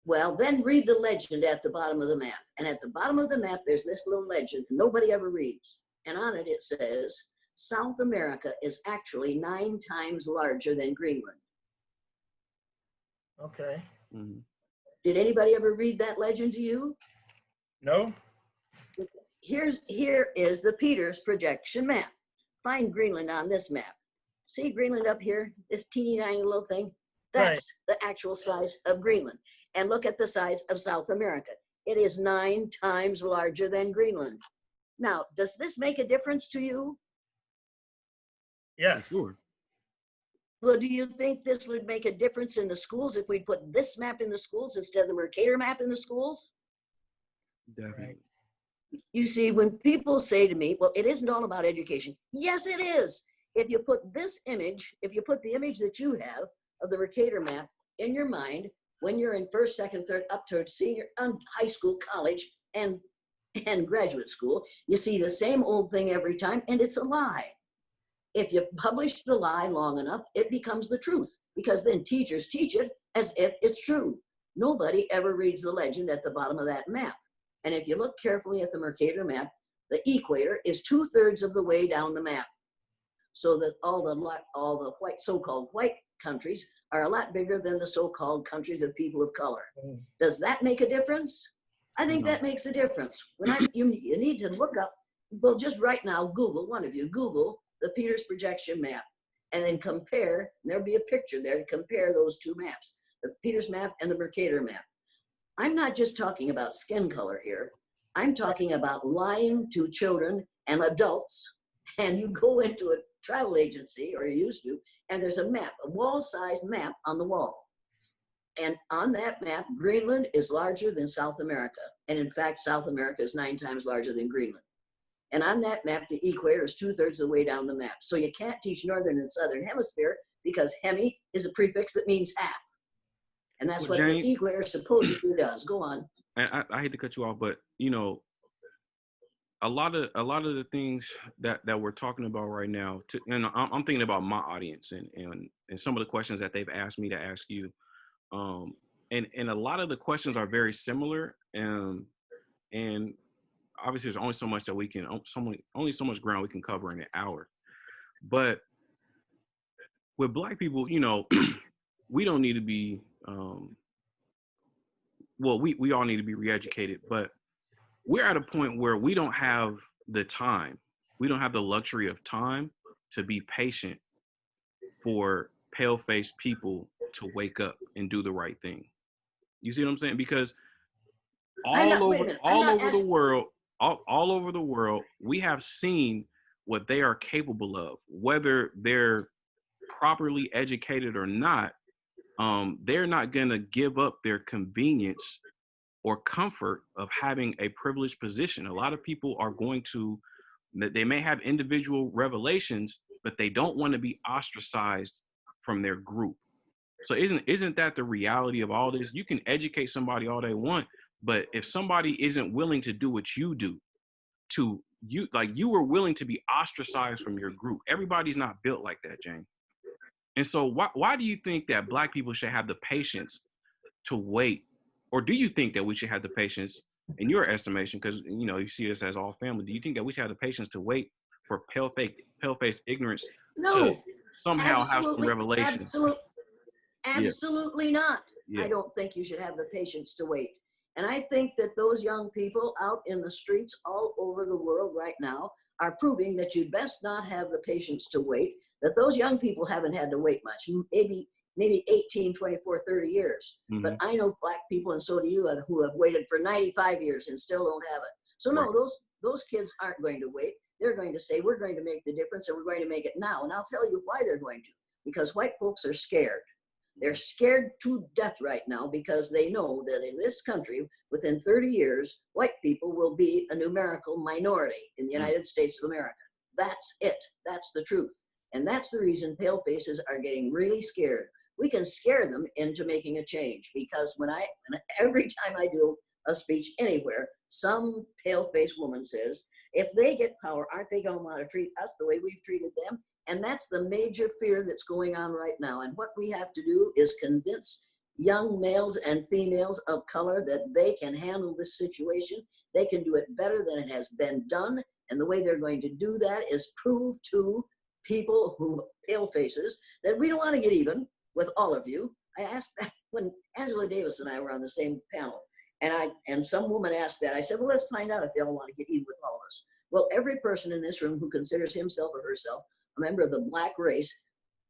Well, then read the legend at the bottom of the map. And at the bottom of the map, there's this little legend nobody ever reads. And on it, it says, South America is actually 9 times larger than Greenland. Okay. Did anybody ever read that legend to you? No. Here is the Peters projection map. Find Greenland on this map. See Greenland up here, this teeny tiny little thing? That's the actual size of Greenland. And look at the size of South America. It is 9 times larger than Greenland. Now, does this make a difference to you? Yes. Sure. Well, do you think this would make a difference in the schools if we put this map in the schools instead of the Mercator map in the schools? Definitely. You see, when people say to me, well, it isn't all about education. Yes, it is. If you put this image, if you put the image that you have of the Mercator map in your mind, when you're in first, second, third, up to senior, high school, college, and graduate school, you see the same old thing every time, and it's a lie. If you publish the lie long enough, it becomes the truth, because then teachers teach it as if it's true. Nobody ever reads the legend at the bottom of that map. And if you look carefully at the Mercator map, the equator is 2/3 of the way down the map. So that all the white, so-called white countries are a lot bigger than the so-called countries of people of color. Does that make a difference? I think that makes a difference. You need to look up, well, just right now, Google, one of you, Google the Peters projection map, and then compare, there'll be a picture there to compare those two maps, the Peters map and the Mercator map. I'm not just talking about skin color here. I'm talking about lying to children and adults, and you go into a travel agency, or you used to, and there's a map, a wall-sized map on the wall. And on that map, Greenland is larger than South America. And in fact, South America is 9 times larger than Greenland. And on that map, the equator is 2/3 of the way down the map. So you can't teach Northern and Southern Hemisphere because hemi is a prefix that means half. And that's what Jane, the equator supposedly does. Go on. And I hate to cut you off, but you know, a lot of the things that we're talking about right now, and I'm thinking about my audience and some of the questions that they've asked me to ask you. And a lot of the questions are very similar, and obviously there's only so much that we can, only so much ground we can cover in an hour. But with Black people, you know, we don't need to be, well, we all need to be re-educated, but we're at a point where we don't have the time, we don't have the luxury of time to be patient for pale-faced people to wake up and do the right thing. You see what I'm saying? Because all over the world, we have seen what they are capable of, whether they're properly educated or not. They're not going to give up their convenience or comfort of having a privileged position. A lot of people are going to, they may have individual revelations, but they don't want to be ostracized from their group. So isn't that the reality of all this? You can educate somebody all they want, but if somebody isn't willing to do what you do, you were willing to be ostracized from your group. Everybody's not built like that, Jane. And so why do you think that Black people should have the patience to wait? Or do you think that we should have the patience, in your estimation, because you know you see us as all family, do you think that we should have the patience to wait for pale-faced ignorance to somehow have some revelation? Absolutely not. Yeah. I don't think you should have the patience to wait. And I think that those young people out in the streets all over the world right now are proving that you'd best not have the patience to wait, that those young people haven't had to wait much, maybe 18, 24, 30 years. Mm-hmm. But I know Black people, and so do you, who have waited for 95 years and still don't have it. So no, those kids aren't going to wait. They're going to say, we're going to make the difference, and we're going to make it now. And I'll tell you why they're going to. Because white folks are scared. They're scared to death right now because they know that in this country, within 30 years, white people will be a numerical minority in the United States of America. That's it. That's the truth. And that's the reason pale faces are getting really scared. We can scare them into making a change because every time I do a speech anywhere, some pale-faced woman says, if they get power, aren't they going to want to treat us the way we've treated them? And that's the major fear that's going on right now. And what we have to do is convince young males and females of color that they can handle this situation. They can do it better than it has been done. And the way they're going to do that is prove to people who pale faces that we don't want to get even with all of you. I asked that when Angela Davis and I were on the same panel, and some woman asked that. I said, well, let's find out if they all want to get even with all of us. Well, every person in this room who considers himself or herself a member of the Black race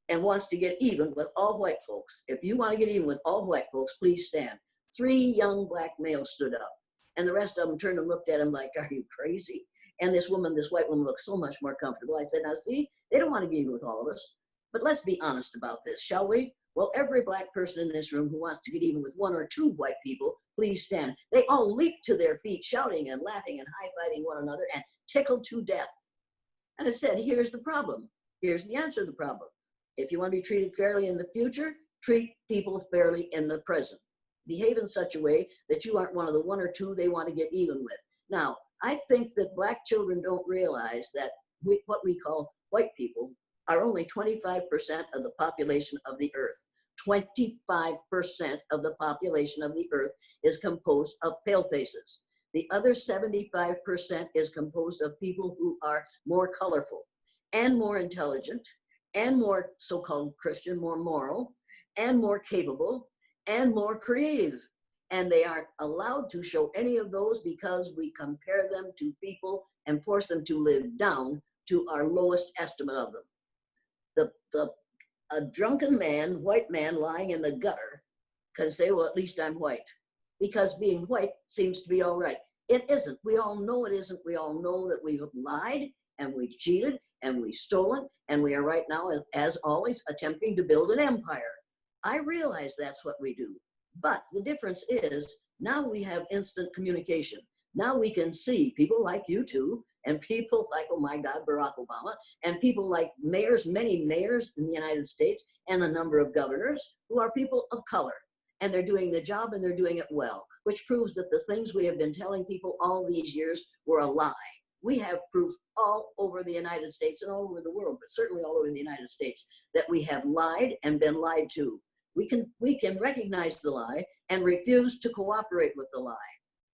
and wants to get even with all white folks, if you want to get even with all white folks, please stand. 3 young Black males stood up, and the rest of them turned and looked at him like, are you crazy? And this white woman looked so much more comfortable. I said, now see, they don't want to get even with all of us. But let's be honest about this, shall we? Well, every Black person in this room who wants to get even with 1 or 2 white people, please stand. They all leaped to their feet, shouting and laughing and high-fiving one another and tickled to death. And I said, here's the problem. Here's the answer to the problem. If you want to be treated fairly in the future, treat people fairly in the present. Behave in such a way that you aren't one of the 1 or 2 they want to get even with. Now, I think that Black children don't realize that what we call white people are only 25% of the population of the earth. 25% of the population of the earth is composed of pale faces. The other 75% is composed of people who are more colorful and more intelligent and more so-called Christian, more moral and more capable and more creative. And they aren't allowed to show any of those because we compare them to people and force them to live down to our lowest estimate of them. A drunken man, white man lying in the gutter can say, well, at least I'm white, because being white seems to be all right. It isn't. We all know it isn't. We all know that we've lied and we've cheated and we've stolen, and we are right now, as always, attempting to build an empire. I realize that's what we do. But the difference is now we have instant communication. Now we can see people like you two, and people like, oh my God, Barack Obama, and people like mayors, many mayors in the United States, and a number of governors who are people of color. And they're doing the job, and they're doing it well, which proves that the things we have been telling people all these years were a lie. We have proof all over the United States and all over the world, but certainly all over the United States, that we have lied and been lied to. We can recognize the lie and refuse to cooperate with the lie.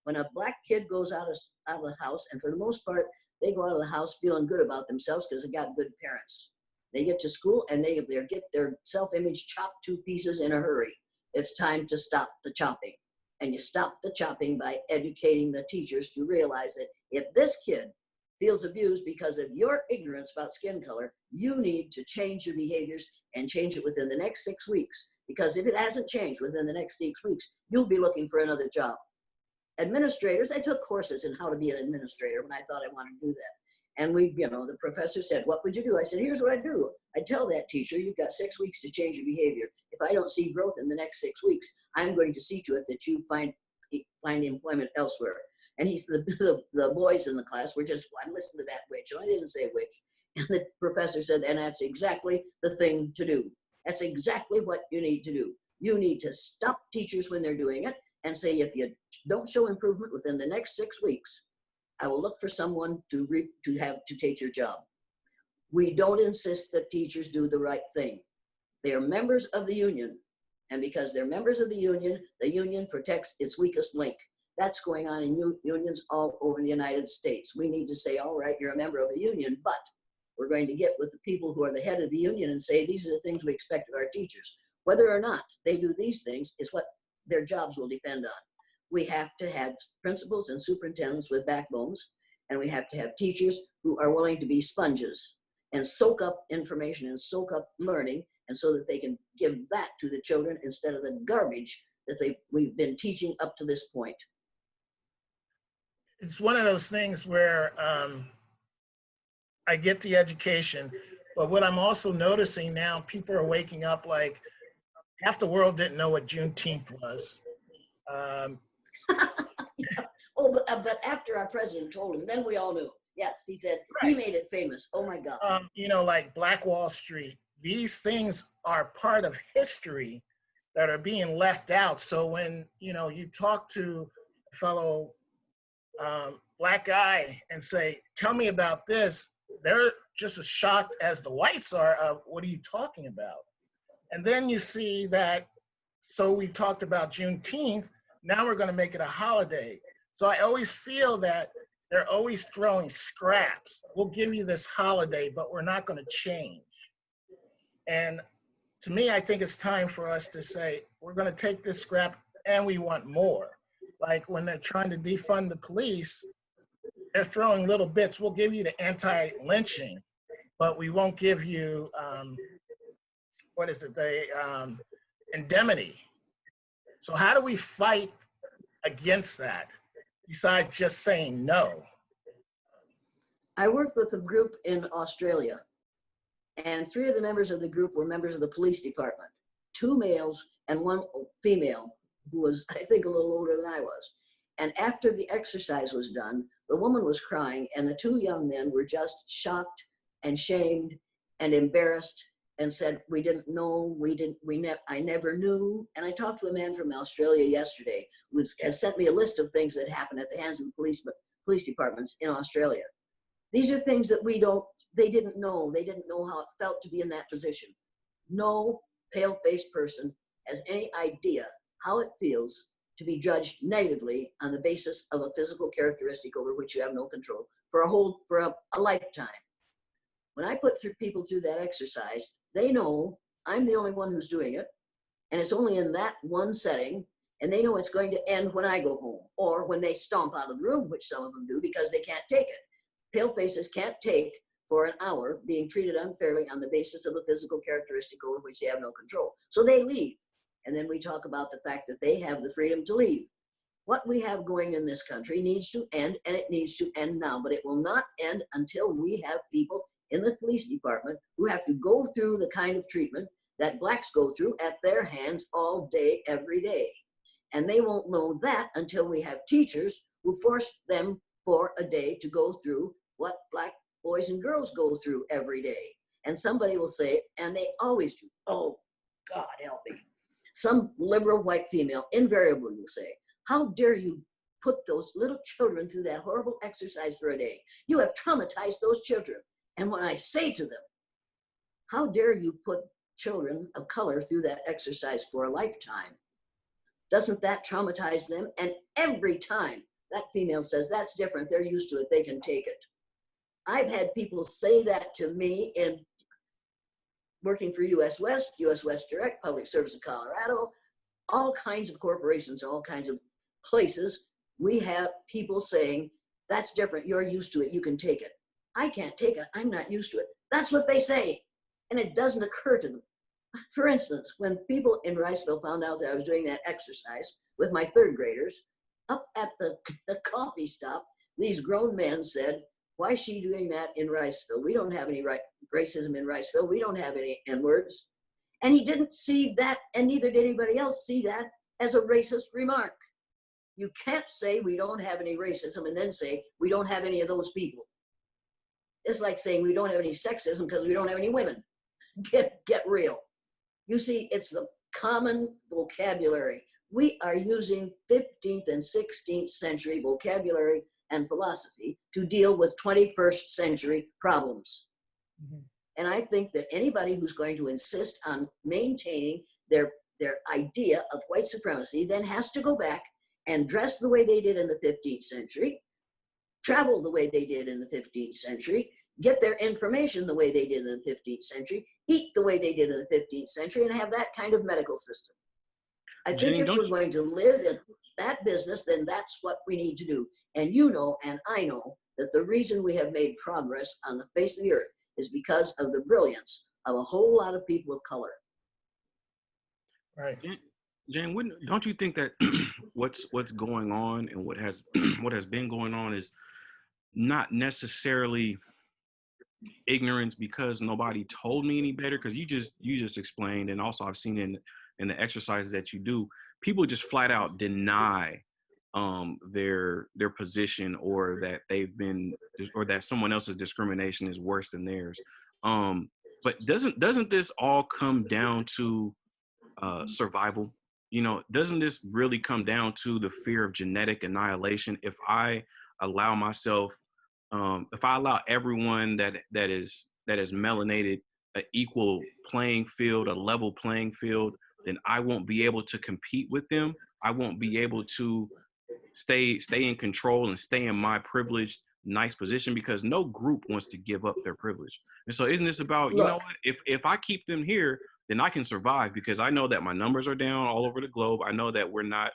When a black kid goes out of the house, and for the most part, they go out of the house feeling good about themselves because they got good parents. They get to school and they get their self-image chopped to pieces in a hurry. It's time to stop the chopping. And you stop the chopping by educating the teachers to realize that if this kid feels abused because of your ignorance about skin color, you need to change your behaviors and change it within the next 6 weeks. Because if it hasn't changed within the next 6 weeks, you'll be looking for another job. Administrators, I took courses in how to be an administrator when I thought I wanted to do that. And the professor said, what would you do? I said, here's what I do. I tell that teacher, you've got 6 weeks to change your behavior. If I don't see growth in the next 6 weeks, I'm going to see to it that you find employment elsewhere. And the boys in the class were just, I listened to that witch. And I didn't say witch. And the professor said, and that's exactly the thing to do. That's exactly what you need to do. You need to stop teachers when they're doing it and say, if you don't show improvement within the next 6 weeks, I will look for someone to take your job. We don't insist that teachers do the right thing. They are members of the union. And because they're members of the union protects its weakest link. That's going on in unions all over the United States. We need to say, all right, you're a member of a union, but we're going to get with the people who are the head of the union and say, these are the things we expect of our teachers. Whether or not they do these things is what their jobs will depend on. We have to have principals and superintendents with backbones, and we have to have teachers who are willing to be sponges and soak up information and soak up learning, and so that they can give that to the children instead of the garbage that we've been teaching up to this point. It's one of those things where I get the education, but what I'm also noticing now, people are waking up like half the world didn't know what Juneteenth was. But after our president told him, then we all knew. Yes, he said, right. He made it famous. Oh my God. Like Black Wall Street, these things are part of history that are being left out. So when, you talk to a fellow black guy and say, tell me about this, they're just as shocked as the whites are of, what are you talking about? And then you see that, so we talked about Juneteenth, now we're going to make it a holiday. So I always feel that they're always throwing scraps. We'll give you this holiday, but we're not going to change. And to me, I think it's time for us to say, we're going to take this scrap and we want more. Like when they're trying to defund the police, they're throwing little bits. We'll give you the anti-lynching, but we won't give you, the indemnity. So how do we fight against that besides just saying no? I worked with a group in Australia, and 3 of the members of the group were members of the police department, 2 males and 1 female who was, I think, a little older than I was. And after the exercise was done, the woman was crying and the 2 young men were just shocked and shamed and embarrassed and said, we didn't know, I never knew. And I talked to a man from Australia yesterday who has sent me a list of things that happened at the hands of the police departments in Australia. These are things that they didn't know. They didn't know how it felt to be in that position. No pale-faced person has any idea how it feels to be judged negatively on the basis of a physical characteristic over which you have no control for a lifetime. When I put people through that exercise, they know I'm the only one who's doing it, and it's only in that one setting, and they know it's going to end when I go home or when they stomp out of the room, which some of them do because they can't take it. Pale faces can't take for an hour being treated unfairly on the basis of a physical characteristic over which they have no control. So they leave. And then we talk about the fact that they have the freedom to leave. What we have going in this country needs to end, and it needs to end now, but it will not end until we have people in the police department who have to go through the kind of treatment that blacks go through at their hands all day, every day. And they won't know that until we have teachers who force them for a day to go through what black boys and girls go through every day. And somebody will say, and they always do, oh, God help me. Some liberal white female invariably will say, how dare you put those little children through that horrible exercise for a day? You have traumatized those children. And when I say to them, how dare you put children of color through that exercise for a lifetime? Doesn't that traumatize them? And every time that female says, that's different, they're used to it, they can take it. I've had people say that to me in working for US West Direct, Public Service of Colorado, all kinds of corporations, all kinds of places. We have people saying, that's different, you're used to it, you can take it. I can't take it, I'm not used to it. That's what they say. And it doesn't occur to them. For instance, when people in Riceville found out that I was doing that exercise with my third graders, up at the coffee stop, these grown men said, why is she doing that in Riceville? We don't have any racism in Riceville. We don't have any N-words. And he didn't see that, and neither did anybody else see that as a racist remark. You can't say we don't have any racism and then say we don't have any of those people. It's like saying we don't have any sexism because we don't have any women. Get real. You see, it's the common vocabulary. We are using 15th and 16th century vocabulary and philosophy to deal with 21st century problems. Mm-hmm. And I think that anybody who's going to insist on maintaining their idea of white supremacy then has to go back and dress the way they did in the 15th century, travel the way they did in the 15th century, get their information the way they did in the 15th century, eat the way they did in the 15th century, and have that kind of medical system. I think if we're going to live in that business, then that's what we need to do. And you know, and I know, that the reason we have made progress on the face of the earth is because of the brilliance of a whole lot of people of color. Right. Jane, don't you think that what's going on and what has been going on is not necessarily ignorance because nobody told me any better? Because you just explained, and also I've seen in the exercises that you do, people just flat out deny their position, or that they've been, or that someone else's discrimination is worse than theirs. But doesn't this all come down to survival? You know, doesn't this really come down to the fear of genetic annihilation? If I allow myself, if I allow everyone that is melanated an equal playing field, a level playing field, then I won't be able to compete with them. I won't be able to stay in control and stay in my privileged, nice position, because no group wants to give up their privilege. And so isn't this about, you know what, if I keep them here, then I can survive, because I know that my numbers are down all over the globe. I know that we're not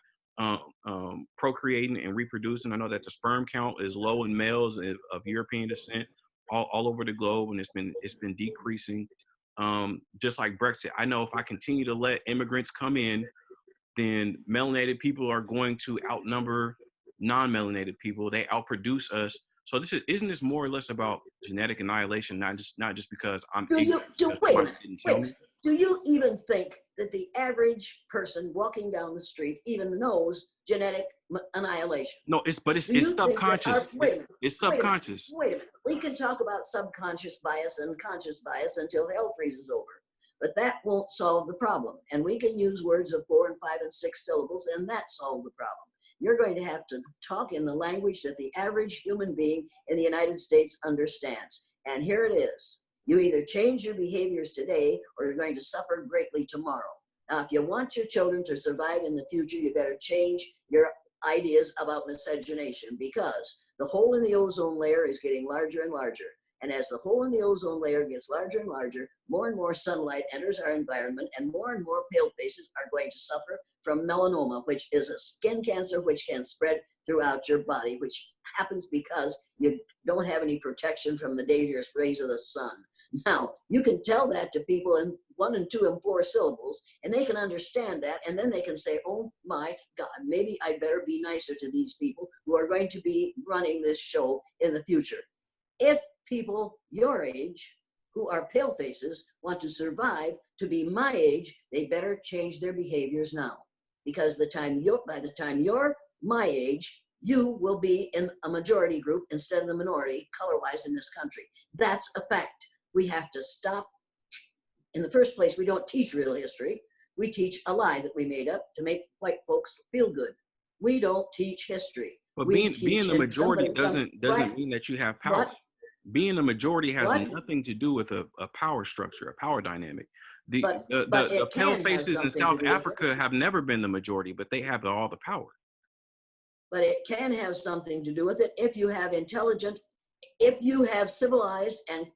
procreating and reproducing. I know that the sperm count is low in males of European descent all over the globe, and it's been decreasing. Just like Brexit, I know if I continue to let immigrants come in, then melanated people are going to outnumber non-melanated people. They outproduce us. So isn't this more or less about genetic annihilation? Not just because I'm ignorant. Do you even think that the average person walking down the street even knows genetic annihilation? No, it's subconscious. It's subconscious. Wait a minute. We can talk about subconscious bias and conscious bias until hell freezes over, but that won't solve the problem. And we can use words of 4 and 5 and 6 syllables, and that solves the problem. You're going to have to talk in the language that the average human being in the United States understands. And here it is. You either change your behaviors today, or you're going to suffer greatly tomorrow. If you want your children to survive in the future, you better change your ideas about miscegenation, because the hole in the ozone layer is getting larger and larger. And as the hole in the ozone layer gets larger and larger, more and more sunlight enters our environment, and more pale faces are going to suffer from melanoma, which is a skin cancer which can spread throughout your body, which happens because you don't have any protection from the dangerous rays of the sun. Now, you can tell that to people in 1 and 2 and 4 syllables, and they can understand that, and then they can say, oh my God, maybe I better be nicer to these people who are going to be running this show in the future. If people your age who are pale faces want to survive to be my age, they better change their behaviors now, because by the time you're my age, you will be in a majority group instead of the minority color-wise in this country. That's a fact. We have to stop. In the first place, we don't teach real history. We teach a lie that we made up to make white folks feel good. We don't teach history. But being the majority doesn't mean that you have power. What? Being the majority has nothing to do with a power structure, a power dynamic. The pale faces in South Africa have never been the majority, but they have all the power. But it can have something to do with it if you have if you have civilized and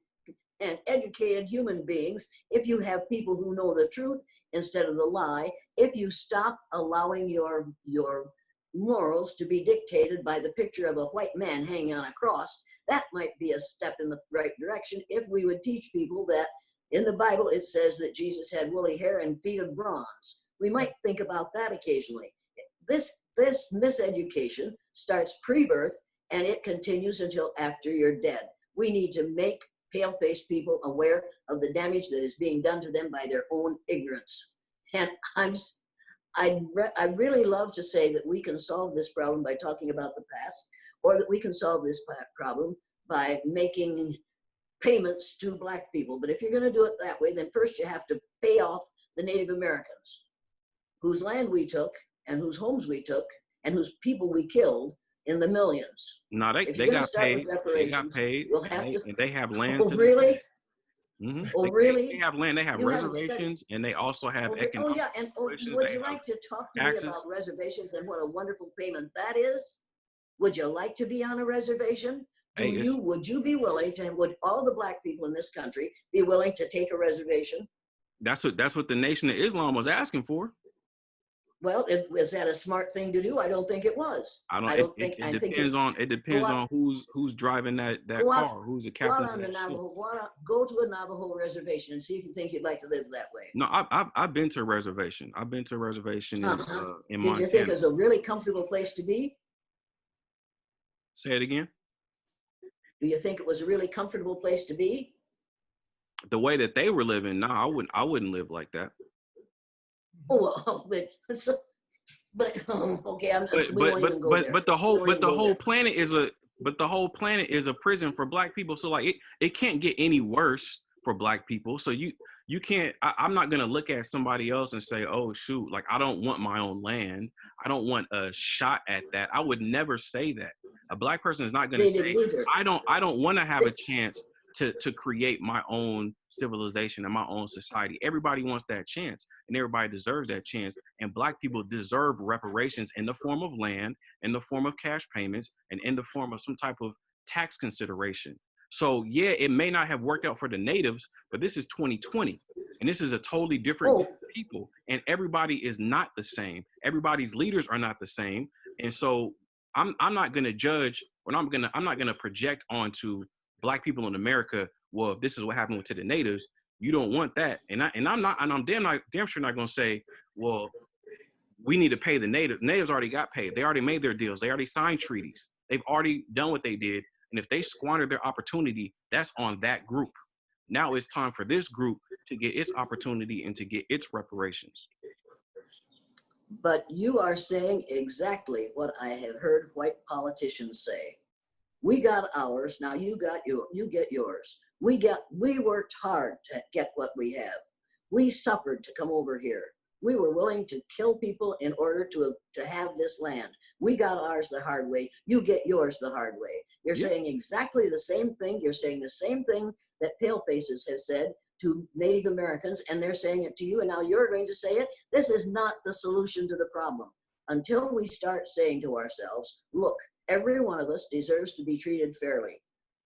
educated human beings, if you have people who know the truth instead of the lie, if you stop allowing your morals to be dictated by the picture of a white man hanging on a cross, that might be a step in the right direction if we would teach people that in the Bible it says that Jesus had woolly hair and feet of bronze. We might think about that occasionally. This miseducation starts pre-birth and it continues until after you're dead. We need to make pale-faced people aware of the damage that is being done to them by their own ignorance. And I'd really love to say that we can solve this problem by talking about the past, or that we can solve this problem by making payments to Black people. But if you're going to do it that way, then first you have to pay off the Native Americans, whose land we took and whose homes we took and whose people we killed in the millions. No, they got paid. They got paid. And they have land. Oh, really? Mm-hmm. Oh, really? They have land. They have reservations, and they also have economic. Oh, yeah. And would you like to talk to me about reservations and what a wonderful payment that is? Would you like to be on a reservation? Would you be willing to? Would all the Black people in this country be willing to take a reservation? That's what the Nation of Islam was asking for. Well, was that a smart thing to do? I don't think it was. It depends on who's driving that car, who's the captain. Go to a Navajo reservation and see if you think you'd like to live that way. No, I've been to a reservation. I've been to a reservation in Montana. Did you think it was a really comfortable place to be? Say it again. Do you think it was a really comfortable place to be? The way that they were living, no, I wouldn't live like that. Oh, but okay, but the whole planet is a prison for Black people. So like it can't get any worse for Black people. So you can't. I'm not gonna look at somebody else and say, oh shoot, like I don't want my own land. I don't want a shot at that. I would never say that. A Black person is not gonna say I don't want to have a chance to create my own civilization and my own society. Everybody wants that chance, and everybody deserves that chance. And Black people deserve reparations in the form of land, in the form of cash payments, and in the form of some type of tax consideration. So yeah, it may not have worked out for the natives, but this is 2020, and this is a totally different group of people, and everybody is not the same. Everybody's leaders are not the same, and so I'm not going to judge, or I'm not going to project onto Black people in America, well, if this is what happened to the natives, you don't want that. And I'm damn sure not going to say, well, we need to pay the natives. Natives already got paid. They already made their deals. They already signed treaties. They've already done what they did. And if they squander their opportunity, that's on that group. Now it's time for this group to get its opportunity and to get its reparations. But you are saying exactly what I have heard white politicians say. We got ours, now you get yours. We worked hard to get what we have. We suffered to come over here. We were willing to kill people in order to have this land. We got ours the hard way. You get yours the hard way. You're saying exactly the same thing. You're saying the same thing that pale faces have said to Native Americans, and they're saying it to you, and now you're going to say it. This is not the solution to the problem. Until we start saying to ourselves, look, every one of us deserves to be treated fairly.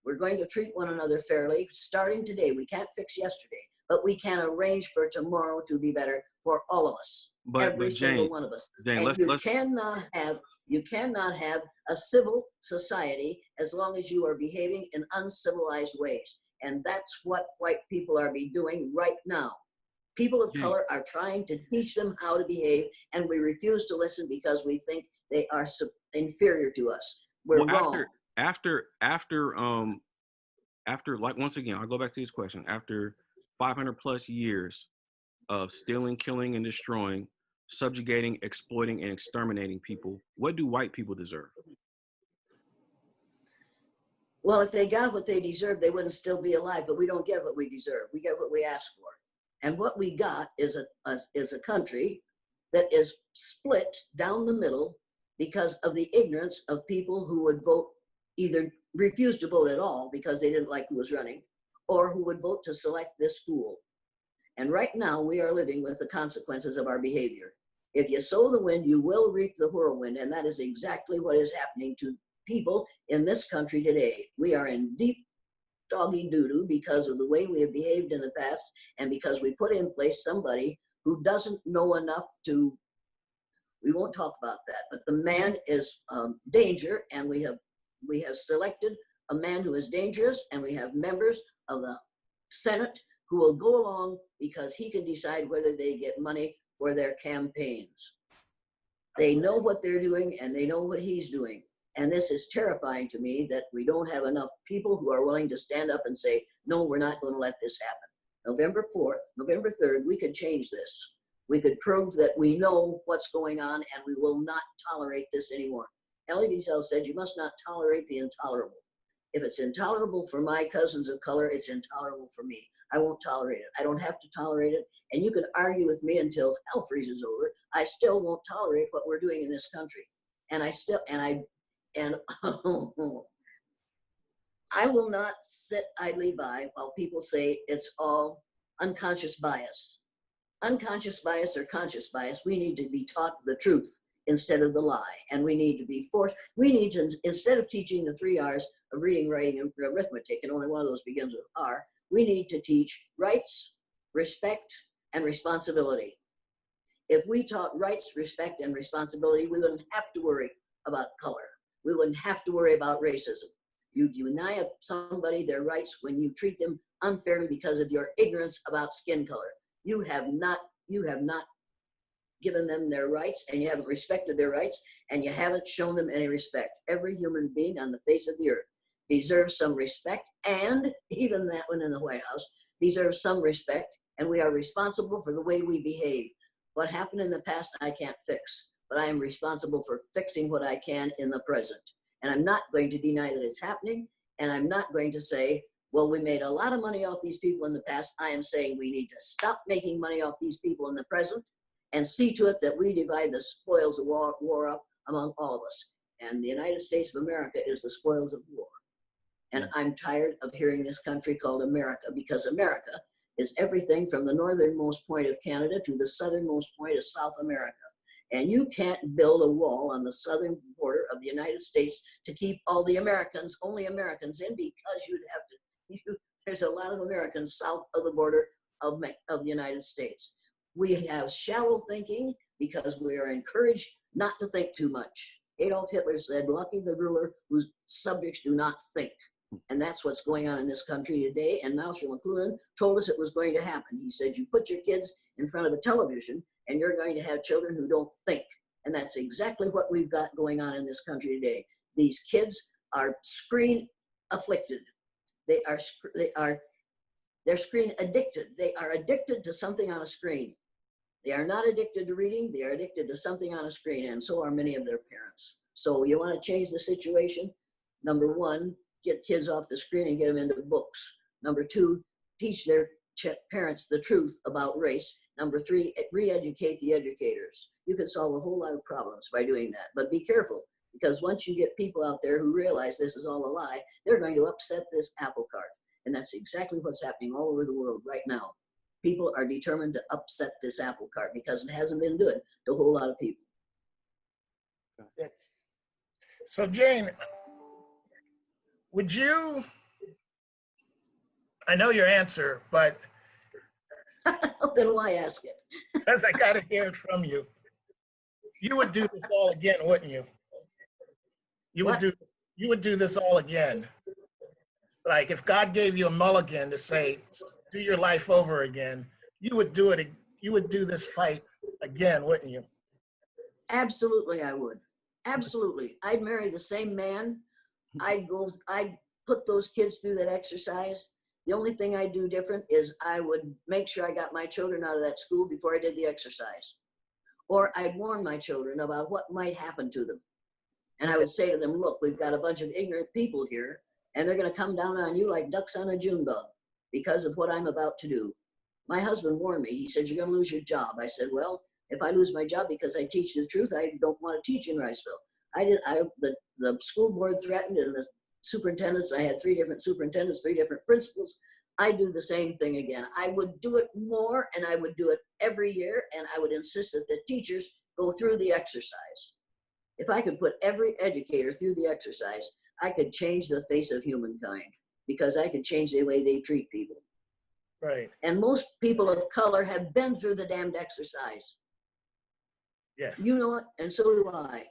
We're going to treat one another fairly starting today. We can't fix yesterday, but we can arrange for tomorrow to be better for all of us, every single one of us. Jane, and you cannot have a civil society as long as you are behaving in uncivilized ways. And that's what white people are doing right now. People of color are trying to teach them how to behave, and we refuse to listen because we think they are inferior to us. We're wrong. After, like, once again, I'll go back to this question. After 500 plus years of stealing, killing, and destroying, subjugating, exploiting, and exterminating people, what do white people deserve? Well, if they got what they deserve, they wouldn't still be alive, but we don't get what we deserve. We get what we ask for. And what we got is a country that is split down the middle because of the ignorance of people who would vote, either refuse to vote at all because they didn't like who was running, or who would vote to select this fool. And right now we are living with the consequences of our behavior. If you sow the wind, you will reap the whirlwind. And that is exactly what is happening to people in this country today. We are in deep doggy doo-doo because of the way we have behaved in the past, and because we put in place somebody who doesn't know enough to, we won't talk about that, but the man is danger, and we have selected a man who is dangerous, and we have members of the Senate who will go along because he can decide whether they get money for their campaigns. They know what they're doing, and they know what he's doing. And this is terrifying to me, that we don't have enough people who are willing to stand up and say, no, we're not going to let this happen. November 4th, November 3rd, we could change this. We could prove that we know what's going on, and we will not tolerate this anymore. Elie Wiesel said, you must not tolerate the intolerable. If it's intolerable for my cousins of color, it's intolerable for me. I won't tolerate it. I don't have to tolerate it. And you can argue with me until hell freezes over. I still won't tolerate what we're doing in this country. And I will not sit idly by while people say it's all unconscious bias. Unconscious bias or conscious bias, we need to be taught the truth instead of the lie. And we need to be forced, we need to, instead of teaching the 3 R's of reading, writing, and arithmetic, and only one of those begins with R, we need to teach rights, respect, and responsibility. If we taught rights, respect, and responsibility, we wouldn't have to worry about color. We wouldn't have to worry about racism. You deny somebody their rights when you treat them unfairly because of your ignorance about skin color. You have not given them their rights, and you haven't respected their rights, and you haven't shown them any respect. Every human being on the face of the earth deserves some respect, and even that one in the White House deserves some respect, and we are responsible for the way we behave. What happened in the past, I can't fix, but I am responsible for fixing what I can in the present. And I'm not going to deny that it's happening, and I'm not going to say, well, we made a lot of money off these people in the past. I am saying we need to stop making money off these people in the present and see to it that we divide the spoils of war up among all of us. And the United States of America is the spoils of war. And I'm tired of hearing this country called America, because America is everything from the northernmost point of Canada to the southernmost point of South America. And you can't build a wall on the southern border of the United States to keep all the Americans, only Americans in, because you'd have to, there's a lot of Americans south of the border of the United States. We have shallow thinking because we are encouraged not to think too much. Adolf Hitler said, lucky the ruler whose subjects do not think. And that's what's going on in this country today. And Marshall McLuhan told us it was going to happen. He said, you put your kids in front of a television and you're going to have children who don't think. And that's exactly what we've got going on in this country today. These kids are screen afflicted. They're screen addicted. They are addicted to something on a screen. They are not addicted to reading. They are addicted to something on a screen, and so are many of their parents. So you want to change the situation? Number one, get kids off the screen and get them into books. Number two, teach their parents the truth about race. Number three, re-educate the educators. You can solve a whole lot of problems by doing that, but be careful, because once you get people out there who realize this is all a lie, they're going to upset this apple cart. And that's exactly what's happening all over the world right now. People are determined to upset this apple cart because it hasn't been good to a whole lot of people. So Jane, would you, I know your answer, but Then why ask it? because I got to hear it from you, you would do this all again, wouldn't you? You would do this all again. Like if God gave you a mulligan to say, do your life over again, you would do it. You would do this fight again, wouldn't you? Absolutely, I would. Absolutely. I'd marry the same man. I'd put those kids through that exercise. The only thing I'd do different is I would make sure I got my children out of that school before I did the exercise. Or I'd warn my children about what might happen to them. And I would say to them, look, we've got a bunch of ignorant people here, and they're going to come down on you like ducks on a June bug because of what I'm about to do. My husband warned me. He said, you're going to lose your job. I said, well, if I lose my job because I teach the truth, I don't want to teach in Riceville. The school board threatened, and the superintendents, I had 3 different superintendents, 3 different principals. I do the same thing again. I would do it more, and I would do it every year, and I would insist that the teachers go through the exercise. If I could put every educator through the exercise, I could change the face of humankind because I could change the way they treat people. Right. And most people of color have been through the damned exercise. Yes. You know it, and so do I.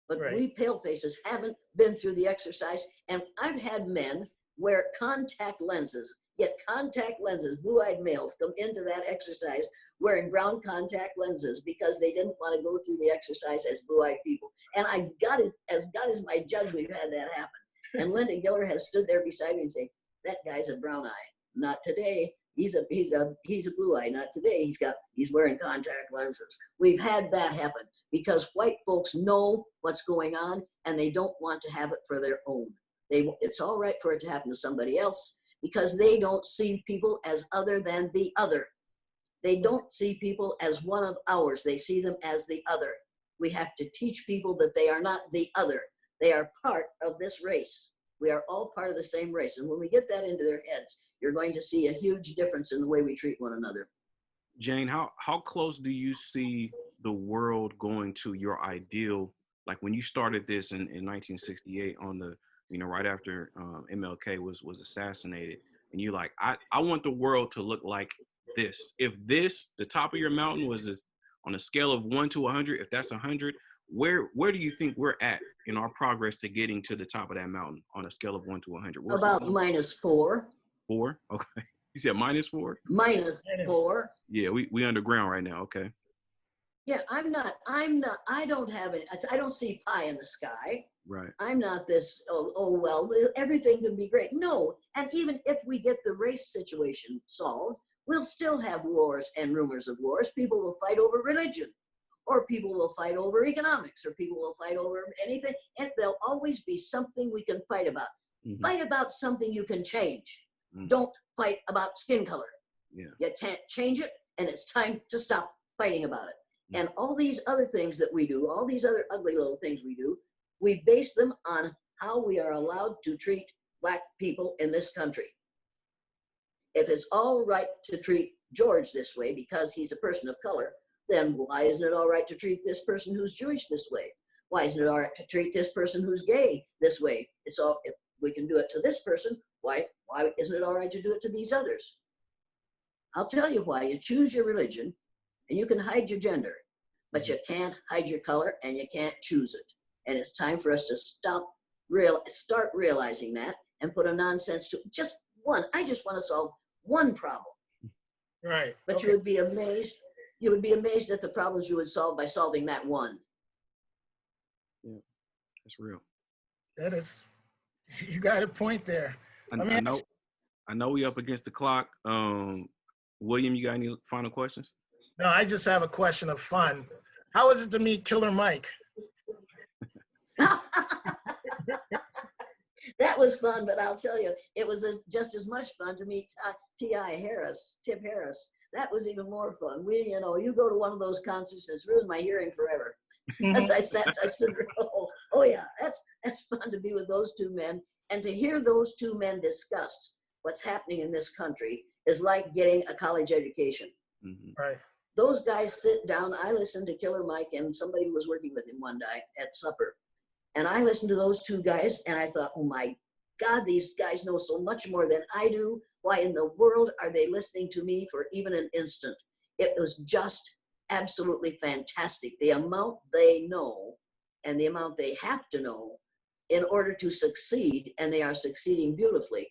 But Right. we pale faces haven't been through the exercise. And I've had men wear contact lenses, yet contact lenses, blue-eyed males come into that exercise wearing brown contact lenses because they didn't want to go through the exercise as blue-eyed people. And as God is my judge, we've had that happen. And Linda Giller has stood there beside me and say, that guy's a brown eye. Not today. He's a blue eye. Not today. He's wearing contact lenses. We've had that happen because white folks know what's going on and they don't want to have it for their own. It's all right for it to happen to somebody else because they don't see people as other than the other. They don't see people as one of ours. They see them as the other. We have to teach people that they are not the other. They are part of this race. We are all part of the same race. And when we get that into their heads, you're going to see a huge difference in the way we treat one another. Jane, how close do you see the world going to your ideal? Like when you started this in 1968 on the, right after MLK was assassinated, and you're like, I want the world to look like this. If the top of your mountain was on a scale of 1 to 100, if that's 100, where do you think we're at in our progress to getting to the top of that mountain on a scale of 1 to 100? About -4. 4? Okay. You said -4? -4. Yeah, we underground right now. Okay. Yeah, I don't see pie in the sky. Right. I'm not this, well, everything can be great. No, and even if we get the race situation solved, we'll still have wars and rumors of wars. People will fight over religion, or people will fight over economics, or people will fight over anything, and there'll always be something we can fight about. Mm-hmm. Fight about something you can change. Mm-hmm. Don't fight about skin color. Yeah. You can't change it, and it's time to stop fighting about it. Mm-hmm. And all these other things that we do, all these other ugly little things we do, we base them on how we are allowed to treat Black people in this country. If it's all right to treat George this way because he's a person of color, then why isn't it all right to treat this person who's Jewish this way? Why isn't it all right to treat this person who's gay this way? It's all, if we can do it to this person, why isn't it all right to do it to these others? I'll tell you why. You choose your religion and you can hide your gender, but you can't hide your color and you can't choose it. And it's time for us to start realizing that and put a nonsense to just one. I just want to solve one problem. Right. But okay. You would be amazed at the problems you would solve by solving that one. Yeah, that's real. That is, you got a point there. I know we up against the clock. William, you got any final questions? No, I just have a question of fun. How was it to meet Killer Mike? That was fun, but I'll tell you, it was just as much fun to meet Tip Harris. That was even more fun. You go to one of those concerts, it's ruined my hearing forever. As I stood there, oh yeah, that's fun to be with those two men and to hear those two men discuss what's happening in this country is like getting a college education. Right. Those guys sit down. I listened to Killer Mike and somebody who was working with him one night at supper. And I listened to those two guys and I thought, oh my God, these guys know so much more than I do. Why in the world are they listening to me for even an instant? It was just absolutely fantastic. The amount they know and the amount they have to know in order to succeed, and they are succeeding beautifully.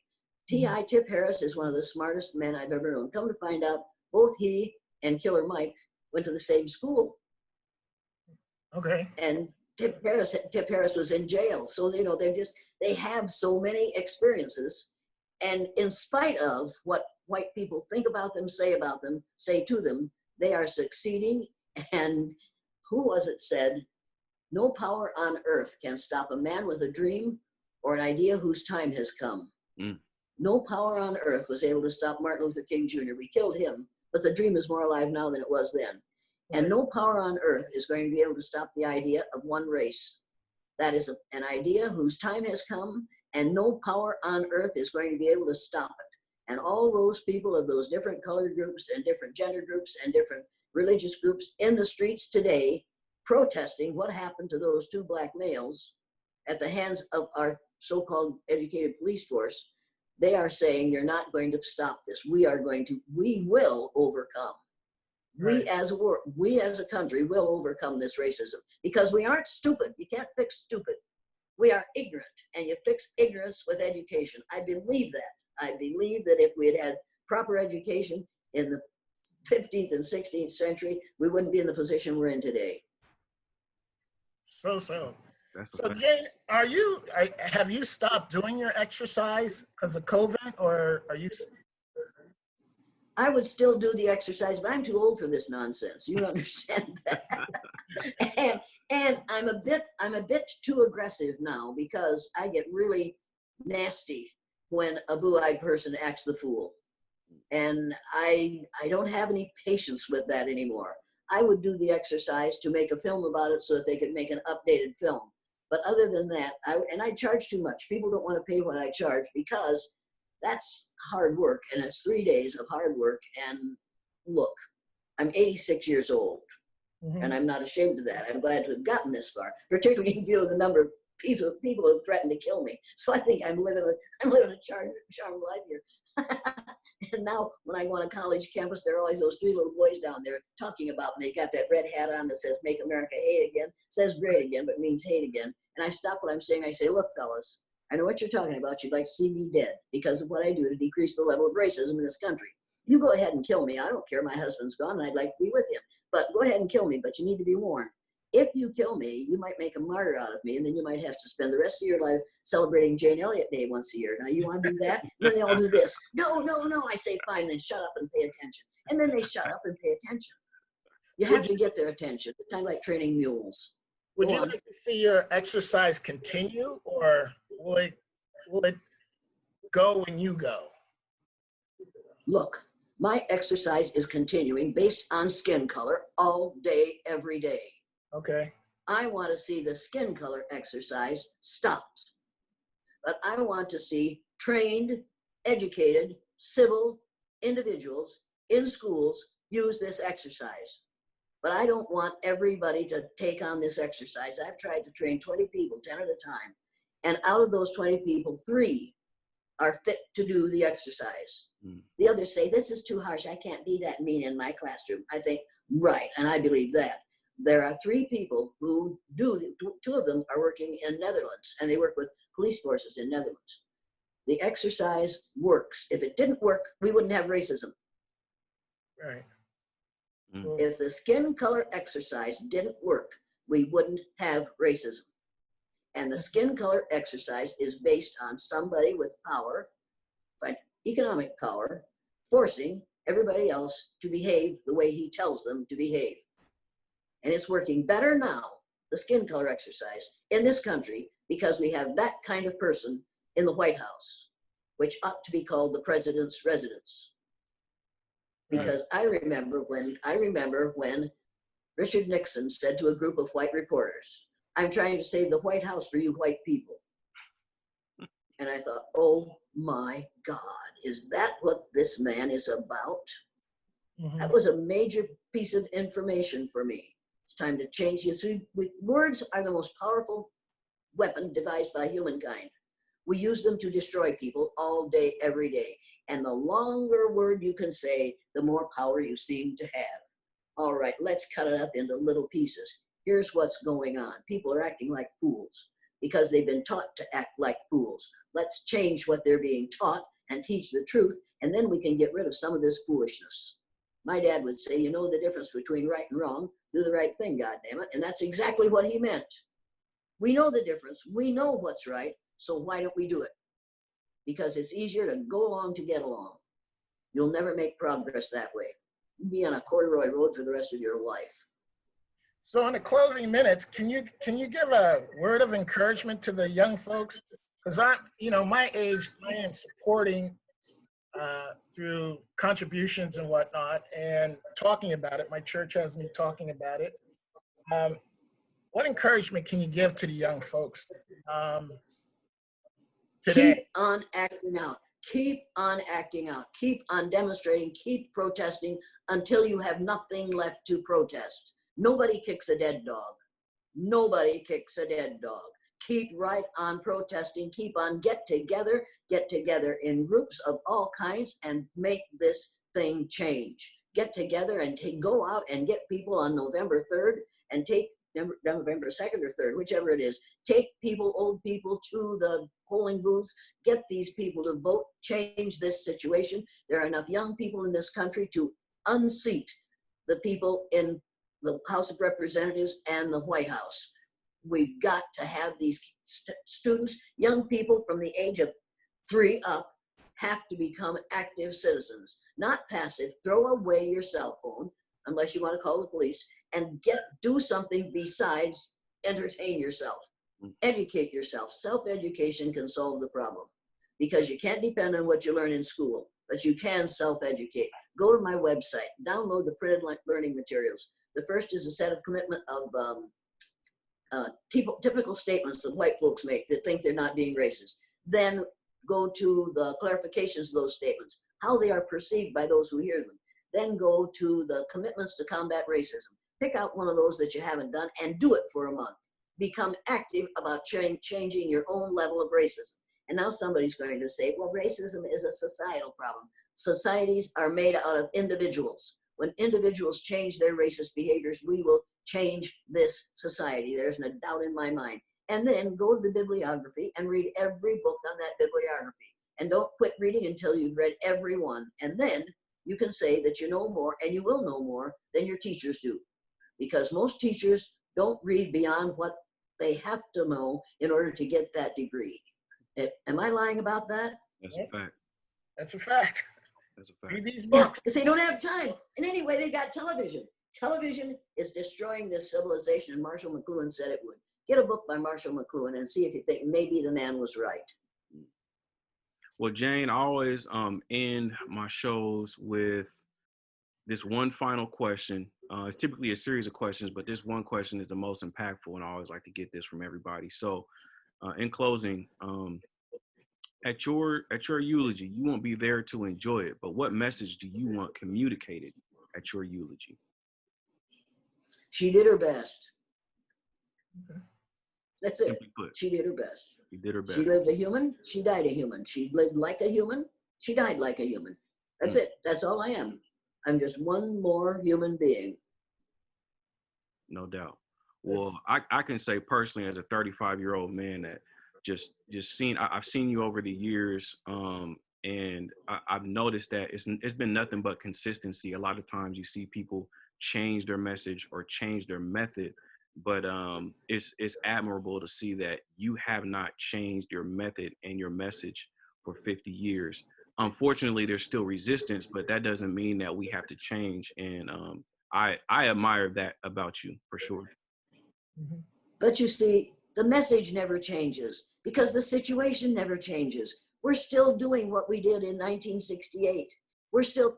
T.I. Tip Harris is one of the smartest men I've ever known. Come to find out, both he and Killer Mike went to the same school. Okay. And Tip Harris was in jail. So, you know, they have so many experiences. And in spite of what white people think about them, say to them, they are succeeding. And who was it said, no power on earth can stop a man with a dream or an idea whose time has come. No power on earth was able to stop Martin Luther King Jr. We killed him, but the dream is more alive now than it was then. And no power on earth is going to be able to stop the idea of one race. That is an idea whose time has come, and no power on earth is going to be able to stop it. And all those people of those different colored groups and different gender groups and different religious groups in the streets today protesting what happened to those two black males at the hands of our so-called educated police force, they are saying, you're not going to stop this. We will overcome. Right. We as a country will overcome this racism because we aren't stupid. You can't fix stupid. We are ignorant, and you fix ignorance with education. I believe that. I believe that if we had had proper education in the 15th and 16th century, we wouldn't be in the position we're in today. So Jane, have you stopped doing your exercise because of COVID, or are you? I would still do the exercise, but I'm too old for this nonsense. You understand that? and I'm a bit too aggressive now because I get really nasty when a blue-eyed person acts the fool. And I don't have any patience with that anymore. I would do the exercise to make a film about it so that they could make an updated film. But other than that, I charge too much. People don't want to pay what I charge because that's hard work, and it's 3 days of hard work. And look, I'm 86 years old, and I'm not ashamed of that. I'm glad to have gotten this far, particularly in view of the number of people who have threatened to kill me. So I think I'm living a charmed life here. And now when I go on a college campus, there are always those three little boys down there talking about me. They got that red hat on that says "Make America Hate Again," says "great again," but means hate again. And I stop what I'm saying. I say, look, fellas, I know what you're talking about. You'd like to see me dead because of what I do to decrease the level of racism in this country. You go ahead and kill me. I don't care. My husband's gone and I'd like to be with him. But go ahead and kill me, but you need to be warned. If you kill me, you might make a martyr out of me, and then you might have to spend the rest of your life celebrating Jane Elliott Day once a year. Now, you want to do that? Then they all do this. No. I say, fine, then shut up and pay attention. And then they shut up and pay attention. You have to get their attention. It's kind of like training mules. Would you like to see your exercise continue, or will it go when you go? Look, my exercise is continuing based on skin color all day, every day. Okay. I want to see the skin color exercise stopped. But I want to see trained, educated, civil individuals in schools use this exercise. But I don't want everybody to take on this exercise. I've tried to train 20 people, 10 at a time. And out of those 20 people, 3 are fit to do the exercise. The others say, this is too harsh. I can't be that mean in my classroom. I think, right, and I believe that. There are 3 people who do, 2 of them are working in Netherlands, and they work with police forces in Netherlands. The exercise works. If it didn't work, we wouldn't have racism. Right. If the skin color exercise didn't work, we wouldn't have racism. And the skin color exercise is based on somebody with power, economic power, forcing everybody else to behave the way he tells them to behave. And it's working better now, the skin color exercise, in this country because we have that kind of person in the White House, which ought to be called the president's residence. Because I remember when Richard Nixon said to a group of white reporters, I'm trying to save the White House for you white people. And I thought, oh my God, is that what this man is about? Mhm. That was a major piece of information for me. It's time to change. You see, words are the most powerful weapon devised by humankind. We use them to destroy people all day, every day. And the longer word you can say, the more power you seem to have. All right, let's cut it up into little pieces. Here's what's going on. People are acting like fools because they've been taught to act like fools. Let's change what they're being taught and teach the truth, and then we can get rid of some of this foolishness. My dad would say, you know the difference between right and wrong, do the right thing, goddammit. And that's exactly what he meant. We know the difference. We know what's right. So why don't we do it? Because it's easier to go along to get along. You'll never make progress that way. You'll be on a corduroy road for the rest of your life. So in the closing minutes, can you give a word of encouragement to the young folks? Because my age, I am supporting through contributions and whatnot and talking about it. My church has me talking about it. What encouragement can you give to the young folks today? Keep on acting out. Keep on acting out. Keep on demonstrating. Keep protesting until you have nothing left to protest. Nobody kicks a dead dog. Nobody kicks a dead dog. Keep right on protesting. Keep on get together in groups of all kinds and make this thing change. Get together and go out and get people on November 3rd and take November 2nd or 3rd, whichever it is. Take people, old people, to the polling booths. Get these people to vote. Change this situation. There are enough young people in this country to unseat the people in the House of Representatives and the White House. We've got to have these students, young people from the age of 3 up, have to become active citizens, not passive. Throw away your cell phone, unless you want to call the police, and do something besides entertain yourself. Educate yourself. Self-education can solve the problem, because you can't depend on what you learn in school, but you can self-educate. Go to my website, download the printed learning materials. The first is a set of commitment of typical statements that white folks make that think they're not being racist. Then go to the clarifications of those statements, how they are perceived by those who hear them. Then go to the commitments to combat racism. Pick out one of those that you haven't done and do it for a month. Become active about changing your own level of racism. And now somebody's going to say, well, racism is a societal problem. Societies are made out of individuals. When individuals change their racist behaviors, we will change this society. There's no doubt in my mind. And then go to the bibliography and read every book on that bibliography. And don't quit reading until you've read every one. And then you can say that you know more, and you will know more than your teachers do. Because most teachers don't read beyond what they have to know in order to get that degree. Am I lying about that? That's a fact. That's a fact. That's a fact. Read these Yeah, books. because they don't have time. And anyway, they've got television. Television is destroying this civilization, and Marshall McLuhan said it would. Get a book by Marshall McLuhan and see if you think maybe the man was right. Well, Jane, I always end my shows with this one final question. It's typically a series of questions, but this one question is the most impactful, and I always like to get this from everybody. So, in closing, at your eulogy, you won't be there to enjoy it, but what message do you want communicated at your eulogy? She did her best. Okay. That's it. Simply put, She did her best. she did her best. She lived a human. She died a human. She lived like a human. She died like a human. That's it. That's all I am. I'm just one more human being. No doubt. Well, I can say personally, as a 35-year-old man, that just I've seen you over the years, and I've noticed that it's been nothing but consistency. A lot of times you see people change their message or change their method, but it's admirable to see that you have not changed your method and your message for 50 years. Unfortunately, there's still resistance, but that doesn't mean that we have to change. And I admire that about you, for sure. Mhm. But you see, the message never changes because the situation never changes. We're still doing what we did in 1968. We're still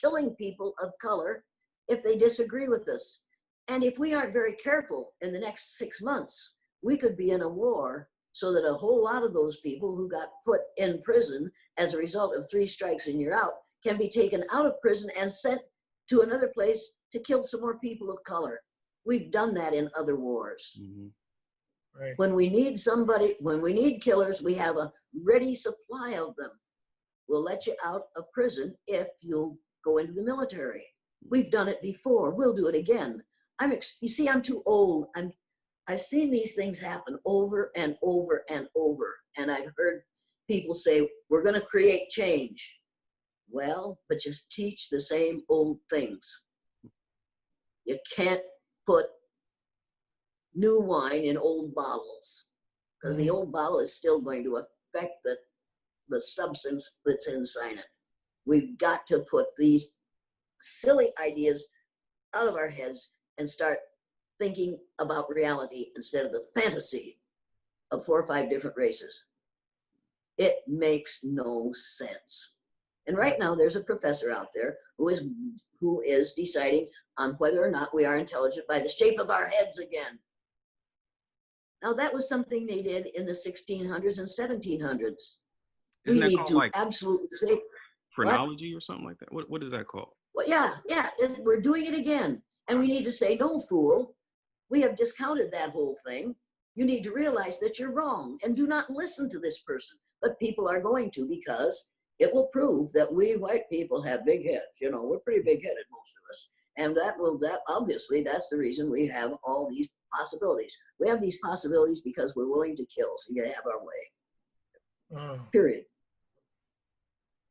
killing people of color if they disagree with us. And if we aren't very careful in the next 6 months, we could be in a war so that a whole lot of those people who got put in prison as a result of 3 strikes and you're out can be taken out of prison and sent to another place to kill some more people of color. We've done that in other wars. Mm-hmm. Right. When we need killers, we have a ready supply of them. We'll let you out of prison if you'll go into the military. We've done it before. We'll do it again. You see, I'm too old. I've seen these things happen over and over and over. And I've heard people say, we're going to create change. Well, but just teach the same old things. You can't put new wine in old bottles, because the old bottle is still going to affect the substance that's inside it. We've got to put these silly ideas out of our heads and start thinking about reality instead of the fantasy of 4 or 5 different races. It makes no sense. And right now there's a professor out there who is deciding on whether or not we are intelligent by the shape of our heads again. Now that was something they did in the 1600s and 1700s. Isn't We that need called to like absolutely say, phrenology or something like that? What is that called? well, yeah, and we're doing it again. And we need to say, no, fool, we have discounted that whole thing. You need to realize that you're wrong and do not listen to this person. But people are going to, because it will prove that we white people have big heads. You know, we're pretty big headed, most of us. And that obviously, that's the reason we have all these possibilities. We have these possibilities because we're willing to kill to have our way. Period.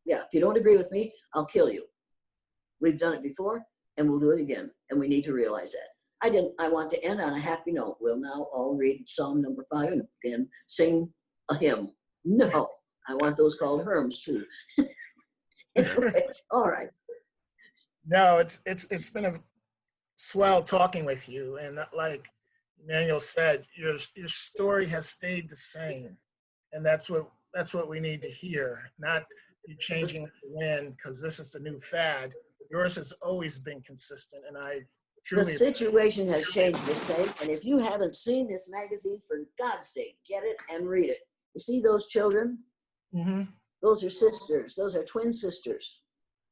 Yeah, if you don't agree with me, I'll kill you. We've done it before and we'll do it again. And we need to realize that. I want to end on a happy note. We'll now all read Psalm number 5 and sing a hymn. No, I want those called hymns too. Anyway, all right. No, it's been a swell talking with you, and like Emmanuel said, your story has stayed the same, and that's what we need to hear. Not you changing the wind because this is a new fad. Yours has always been consistent, and I truly. The situation has changed the same, and if you haven't seen this magazine, for God's sake, get it and read it. You see those children? Mm-hmm. Those are sisters. Those are twin sisters.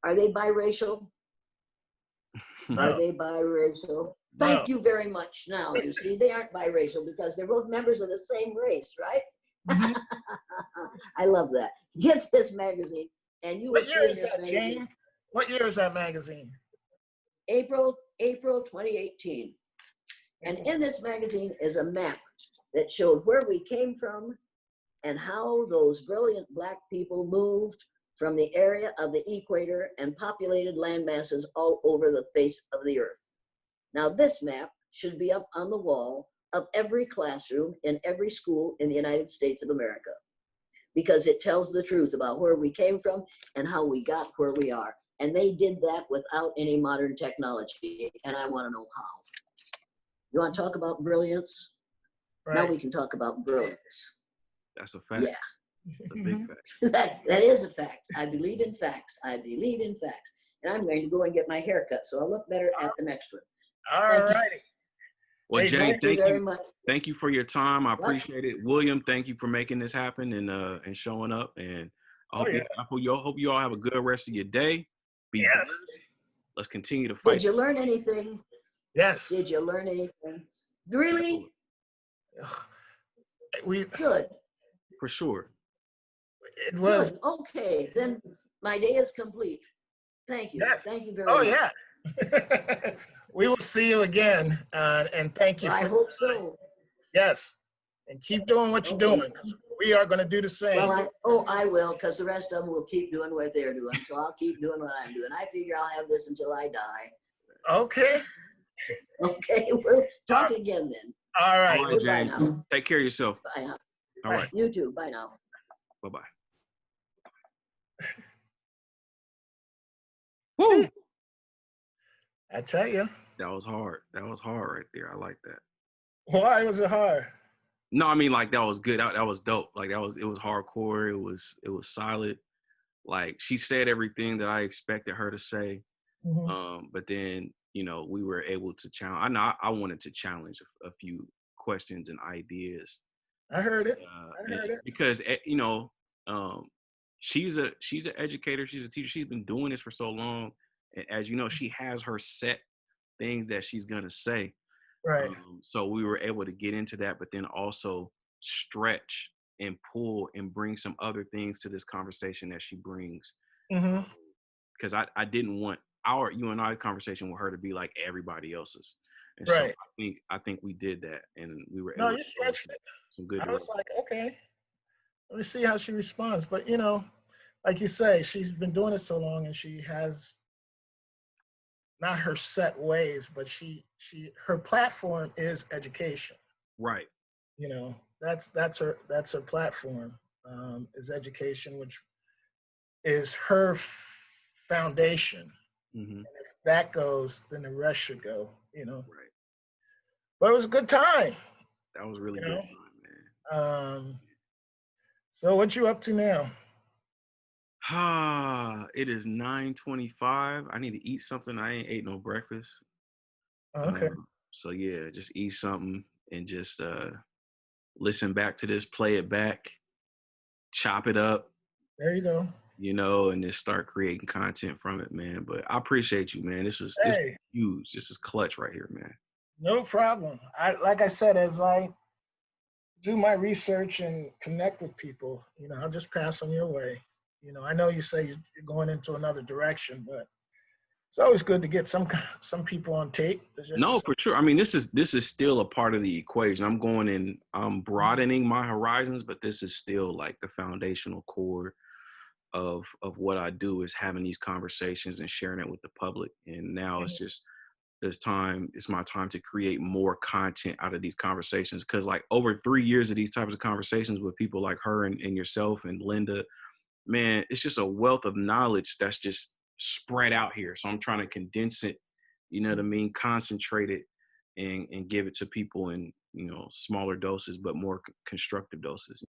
Are they biracial? No. Are they biracial? Thank you very much. Now, you see, they aren't biracial because they're both members of the same race, right? Mm-hmm. I love that. Get this magazine, and you will What see year in is this that, magazine. Jane? What year is that magazine? April 2018. And in this magazine is a map that showed where we came from and how those brilliant Black people moved from the area of the equator and populated land masses all over the face of the earth. Now, this map should be up on the wall of every classroom in every school in the United States of America, because it tells the truth about where we came from and how we got where we are. And they did that without any modern technology, and I want to know how. You want to talk about brilliance? Right. Now we can talk about brilliance. That's a fact. Yeah. That's a big fact. That is a fact. I believe in facts. I believe in facts. And I'm going to go and get my hair cut, so I'll look better at the next one. All righty. Well, Hey, Jane, Thank you very much. Thank you for your time. I What? appreciate it. William, thank you for making this happen and showing up. And I hope you all have a good rest of your day. Be Yes. blessed. Let's continue to fight. Did you learn anything? Yes. Did you learn anything? Really? Good. For sure. It was. Good. Okay, then my day is complete. Thank you. Yes. Thank you very much. Oh, yeah. We will see you again, and thank you. Well, I hope so. Yes, and keep doing what you're doing. We are going to do the same. Well, I will, because the rest of them will keep doing what they're doing. So I'll keep doing what I'm doing. I figure I'll have this until I die. Okay. Okay, we'll talk again then. All right. All right, Goodbye Jane. now. Take care of yourself. Bye now. All right. You too. Bye now. Bye-bye. Woo! I tell you. That was hard. That was hard right there. I like that. Why was it hard? No, I mean, like, that was good. That was dope. Like, it was hardcore. It was solid. Like, she said everything that I expected her to say. Mm-hmm. But then, we were able to challenge. I wanted to challenge a few questions and ideas I heard it. I heard it. Because you know, she's an educator, she's a teacher, she's been doing this for so long. And as you know, she has her set things that she's gonna say. Right. So we were able to get into that, but then also stretch and pull and bring some other things to this conversation that she brings. Mm-hmm. Because I didn't want you and I's conversation with her to be like everybody else's. And so Right. I think we did that, and we were No, able you to stretched it. some good I was direction. like, okay, let me see how she responds. But you know, like you say, she's been doing it so long, and she has not her set ways, but her platform is education. Right. You know, that's her platform, is education, which is her foundation. Mm-hmm. If that goes, then the rest should go. You know, Right. but it was a good time. That was really You good know, time, man. So what you up to now? It is 9:25. I need to eat something. I ain't ate no breakfast. Okay. So yeah, just eat something and just listen back to this, play it back, chop it up, There you go. you know, and just start creating content from it, man. But I appreciate you, man. This was Hey, huge. This is clutch right here, man. no problem. Like I said, as I do my research and connect with people, you know, I'll just pass them your way. You know, I know you say you're going into another direction, but it's always good to get some people on tape. No, for sure. I mean, this is still a part of the equation. I'm going in, I'm broadening my horizons, but this is still like the foundational core of what I do, is having these conversations and sharing it with the public. And now it's my time to create more content out of these conversations, because like over 3 years of these types of conversations with people like her and yourself and Linda, man, it's just a wealth of knowledge that's just spread out here. So I'm trying to condense it, you know what I mean, concentrate it, and give it to people in, you know, smaller doses, but more constructive doses.